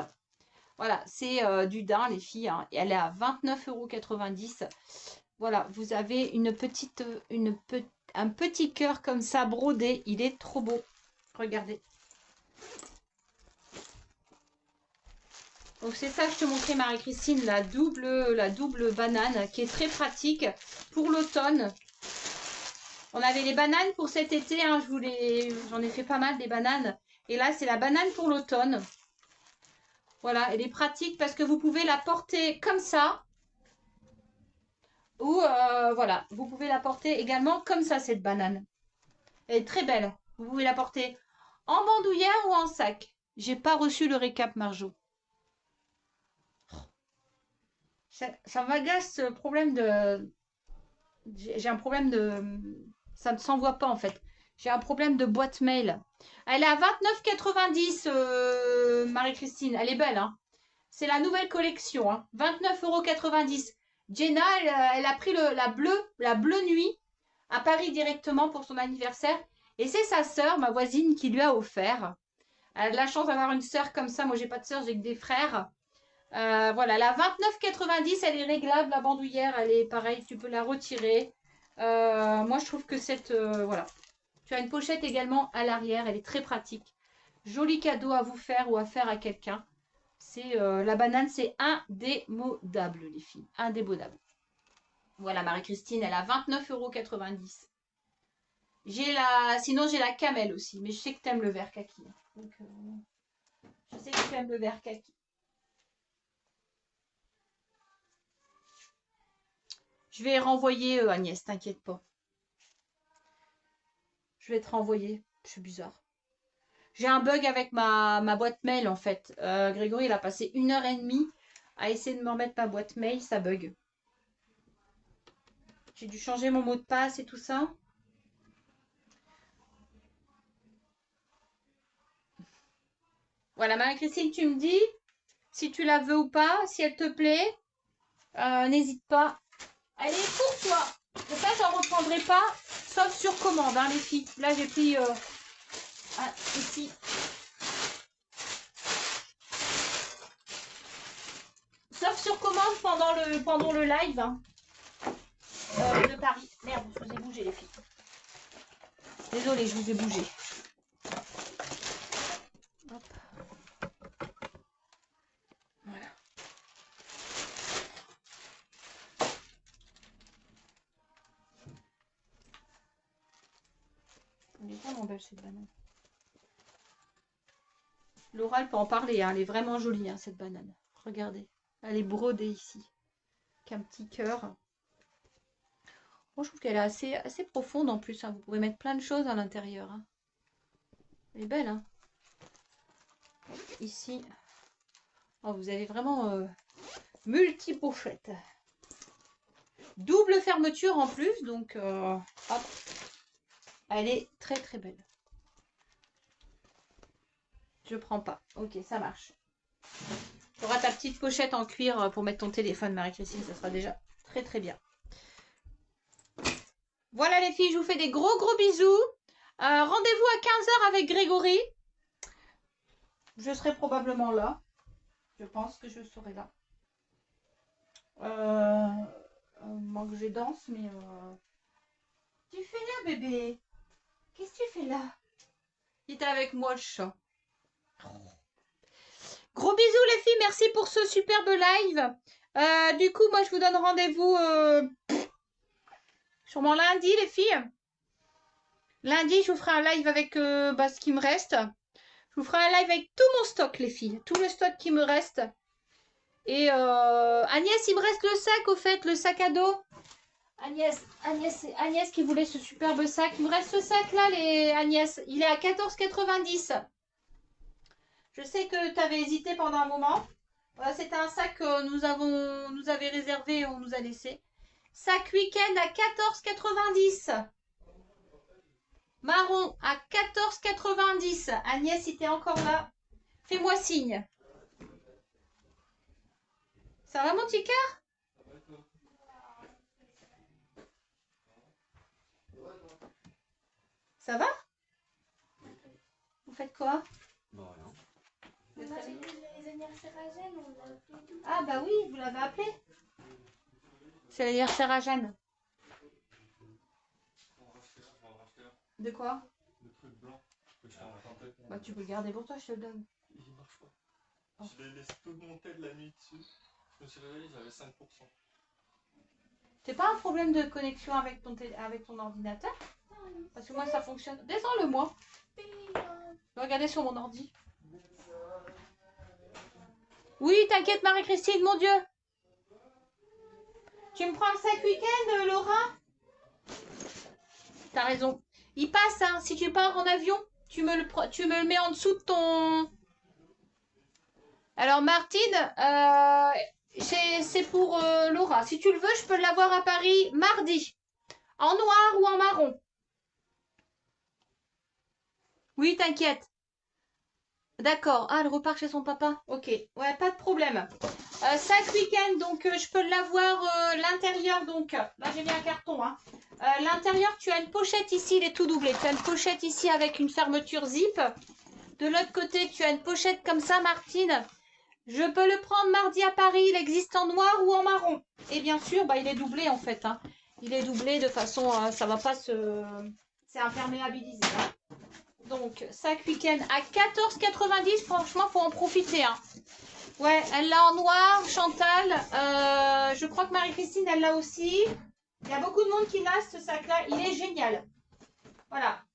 Voilà, c'est du daim, les filles. Hein, et elle est à 29,90 €. Voilà, vous avez un petit cœur comme ça, brodé. Il est trop beau. Regardez. Donc c'est ça que je te montrais, Marie-Christine, la double banane qui est très pratique pour l'automne. On avait les bananes pour cet été, hein, j'en ai fait pas mal des bananes. Et là, c'est la banane pour l'automne. Voilà, elle est pratique parce que vous pouvez la porter comme ça. Ou voilà, vous pouvez la porter également comme ça, cette banane. Elle est très belle. Vous pouvez la porter en bandoulière ou en sac. J'ai pas reçu le récap, Marjo. Ça m'agace ce problème de... J'ai un problème de... Ça ne s'envoie pas en fait. J'ai un problème de boîte mail. Elle est à 29,90 Marie-Christine. Elle est belle. Hein. C'est la nouvelle collection. Hein. 29,90 €. Jenna, elle a pris la bleue nuit à Paris directement pour son anniversaire. Et c'est sa sœur, ma voisine, qui lui a offert. Elle a de la chance d'avoir une sœur comme ça. Moi, j'ai pas de sœur, j'ai que des frères. Voilà, la 29,90, elle est réglable, la bandoulière, elle est pareil, tu peux la retirer. Moi, je trouve que voilà. Tu as une pochette également à l'arrière, elle est très pratique. Joli cadeau à vous faire ou à faire à quelqu'un. La banane, c'est indémodable, les filles. Indémodable. Voilà, Marie-Christine, elle a 29,90 €. Sinon, j'ai la camel aussi, mais je sais que tu aimes le vert kaki. Donc, je sais que tu aimes le vert kaki. Je vais renvoyer Agnès, t'inquiète pas. Je vais te renvoyer. C'est bizarre. J'ai un bug avec ma boîte mail en fait. Grégory, il a passé 1h30 à essayer de me remettre ma boîte mail. Ça bug. J'ai dû changer mon mot de passe et tout ça. Voilà, Marie-Christine, tu me dis si tu la veux ou pas, si elle te plaît. N'hésite pas. Elle est pour toi. Et ça, j'en reprendrai pas, sauf sur commande, hein, les filles. Là, j'ai pris ici. Sauf sur commande pendant le live hein, de Paris. Merde, je vous ai bougé, les filles. Désolée, je vous ai bougé. Hop. Voilà. Elle est vraiment belle cette banane. Laura, elle peut en parler, hein. Elle est vraiment jolie, hein, cette banane. Regardez, elle est brodée ici. Avec un petit cœur. Moi, je trouve qu'elle est assez profonde en plus. Hein. Vous pouvez mettre plein de choses à l'intérieur. Hein. Elle est belle, hein. Ici. Oh, vous avez vraiment multi-pochette. Double fermeture en plus, donc hop. Elle est très très belle. Je prends pas. Ok, ça marche. Tu auras ta petite pochette en cuir pour mettre ton téléphone, Marie-Christine. Ça sera déjà très très bien. Voilà les filles, je vous fais des gros gros bisous. Rendez-vous à 15 h avec Grégory. Je serai probablement là. Je pense que je serai là. Moi que je danse, mais... Tu fais là, bébé? Qu'est-ce que tu fais là? Il était avec moi, le chat. Gros bisous, les filles. Merci pour ce superbe live. Du coup, moi, je vous donne rendez-vous sûrement lundi, les filles. Lundi, je vous ferai un live avec ce qui me reste. Je vous ferai un live avec tout mon stock, les filles. Tout le stock qui me reste. Et Agnès, il me reste le sac, au fait, le sac à dos. Agnès qui voulait ce superbe sac. Il me reste ce sac là, Agnès. Il est à 14,90 €. Je sais que tu avais hésité pendant un moment. Voilà, c'était un sac que nous avait réservé et on nous a laissé. Sac week-end à 14,90 €. Marron à 14,90 €. Agnès, si t'es encore là, fais-moi signe. Ça va, mon petit cœur? Ça va? Vous faites quoi? Non, rien. Les anniversaires à Jeanne, on l'a appelé. Ah bah oui, vous l'avez appelé. C'est l'anniversaire à Jeanne. De quoi? Le truc blanc que je t'ai raconté. Bah tu peux le garder pour toi, je te le donne. Il marche pas. Je l'ai laissé tout monter de la nuit dessus. Je me suis réveillé, j'avais 5%. C'est pas un problème de connexion avec ton ordinateur? Parce que moi ça fonctionne. Descends-le moi. Je vais regarder sur mon ordi. Oui, t'inquiète Marie-Christine, mon Dieu. Tu me prends le sac week-end, Laura? T'as raison. Il passe, hein. Si tu pars en avion, tu me le mets en dessous de ton... Alors Martine, c'est pour Laura. Si tu le veux, je peux l'avoir à Paris mardi. En noir ou en marron. Oui, t'inquiète. D'accord. Ah, elle repart chez son papa. Ok. Ouais, pas de problème. Sac week-end, donc je peux l'avoir l'intérieur. Donc là, j'ai mis un carton. Hein. L'intérieur, tu as une pochette ici, il est tout doublé. Tu as une pochette ici avec une fermeture zip. De l'autre côté, tu as une pochette comme ça, Martine. Je peux le prendre mardi à Paris. Il existe en noir ou en marron. Et bien sûr, bah, il est doublé en fait. Hein. Il est doublé de façon, ça va pas se... C'est imperméabilisé. Hein. Donc, sac week-end à 14,90 €. Franchement, faut en profiter. Hein. Ouais, elle l'a en noir, Chantal. Je crois que Marie-Christine, elle l'a aussi. Il y a beaucoup de monde qui l'a, ce sac-là. Il est génial. Voilà.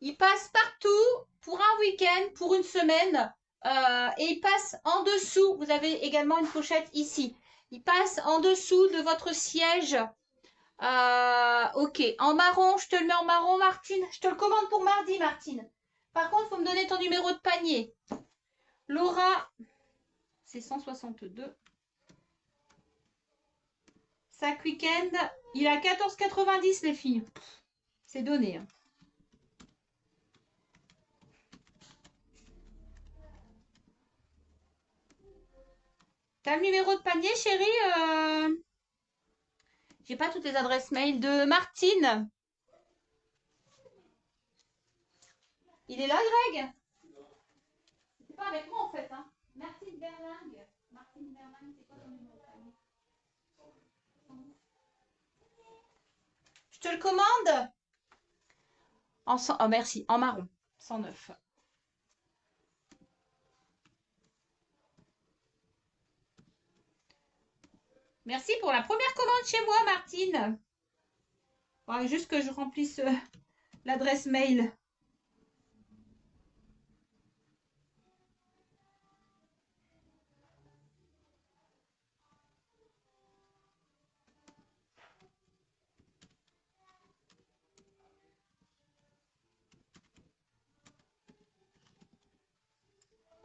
Il passe partout pour un week-end, pour une semaine. Et il passe en dessous. Vous avez également une pochette ici. Il passe en dessous de votre siège. Ok. En marron, je te le mets en marron, Martine. Je te le commande pour mardi, Martine. Par contre, il faut me donner ton numéro de panier. Laura, c'est 162. Sac week-end, il a 14,90 les filles. C'est donné. Hein. T'as le numéro de panier, chérie? J'ai pas toutes les adresses mail de Martine. Il est là, Greg? C'est pas avec moi en fait. Hein. Martine Berlingue. Martine Berlingue, c'est quoi ton numéro de panier? Je te le commande? Oh, merci. En marron. 109. Merci pour la première commande chez moi, Martine. Il faudra juste que je remplisse l'adresse mail.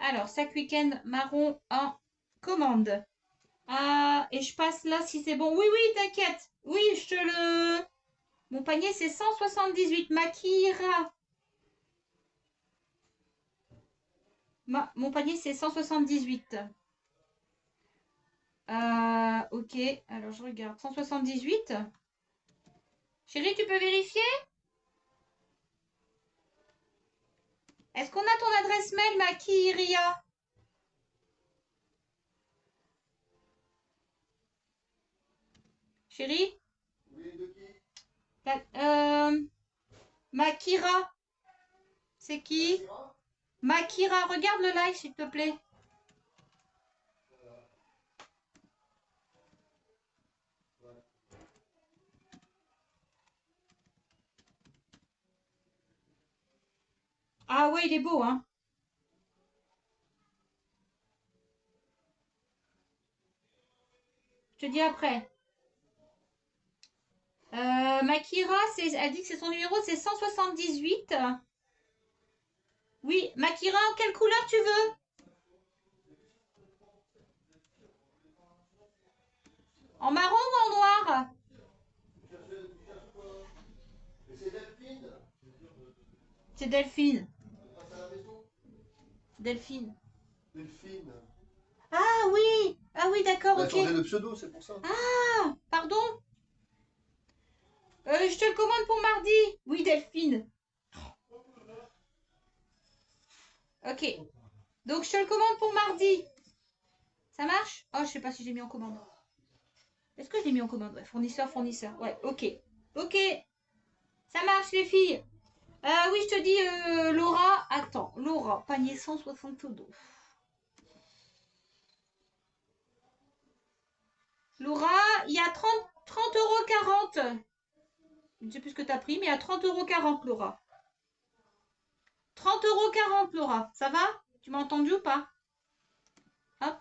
Alors, sac week-end marron en commande. Ah, et je passe là si c'est bon. Oui, oui, t'inquiète. Oui, je te le... Mon panier, c'est 178. Makira. Mon panier, c'est 178. Ok. Alors, je regarde. 178. Chérie, tu peux vérifier? Est-ce qu'on a ton adresse mail, Makiria? Chérie? Oui, de qui? Makira. C'est qui? Makira, regarde le live, s'il te plaît. Ah ouais, il est beau, hein. Je te dis après. Makira, elle dit que c'est son numéro, c'est 178. Oui, Makira, en quelle couleur tu veux? En marron ou en noir? C'est Delphine. C'est Delphine. Passe à la maison. Delphine. Delphine. Ah oui! Ah oui, d'accord, Elle a ok. changé de pseudo, c'est pour ça. Ah, pardon? Je te le commande pour mardi. Oui, Delphine. Ok. Donc, je te le commande pour mardi. Ça marche? Oh, je sais pas si j'ai mis en commande. Est-ce que je l'ai mis en commande? Ouais, fournisseur, fournisseur. Ouais, ok. Ok. Ça marche, les filles. Oui, je te dis, Laura. Attends, Laura, panier 172. Laura, il y a 30,40 €. Je ne sais plus ce que tu as pris, mais il y a 30,40 €, Laura. 30,40 €, Laura. Ça va? Tu m'as entendu ou pas? Hop.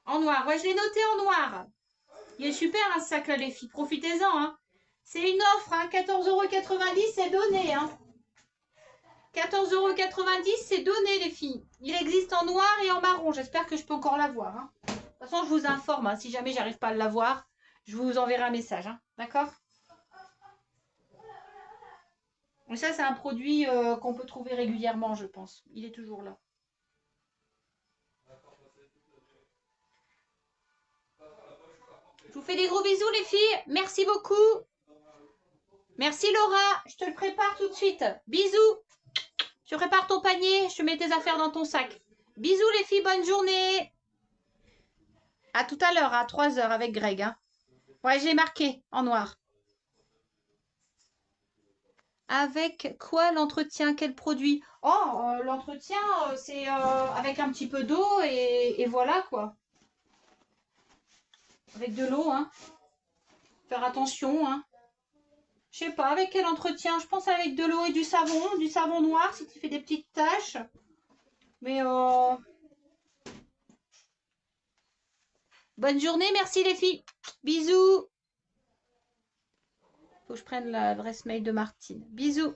En noir. Ouais, je l'ai noté en noir. Il est super, hein, ce sac-là, les filles. Profitez-en. Hein. C'est une offre. Hein. 14,90 €, c'est donné. Hein. 14,90 €, c'est donné, les filles. Il existe en noir et en marron. J'espère que je peux encore l'avoir. Hein. De toute façon, je vous informe. Hein. Si jamais j'arrive pas à l'avoir, je vous enverrai un message. Hein. D'accord? Et ça, c'est un produit qu'on peut trouver régulièrement, je pense. Il est toujours là. Je vous fais des gros bisous, les filles. Merci beaucoup. Merci, Laura. Je te le prépare tout de suite. Bisous. Je prépare ton panier. Je te mets tes affaires dans ton sac. Bisous, les filles. Bonne journée. À tout à l'heure, à 3 h avec Greg. Hein. Ouais, j'ai marqué en noir. Avec quoi l'entretien? Quel produit? Oh, l'entretien, c'est avec un petit peu d'eau et voilà quoi. Avec de l'eau, hein. Faire attention, hein. Je sais pas avec quel entretien. Je pense avec de l'eau et du savon noir si tu fais des petites taches. Mais bonne journée, merci les filles. Bisous. Faut que je prenne l'adresse mail de Martine. Bisous.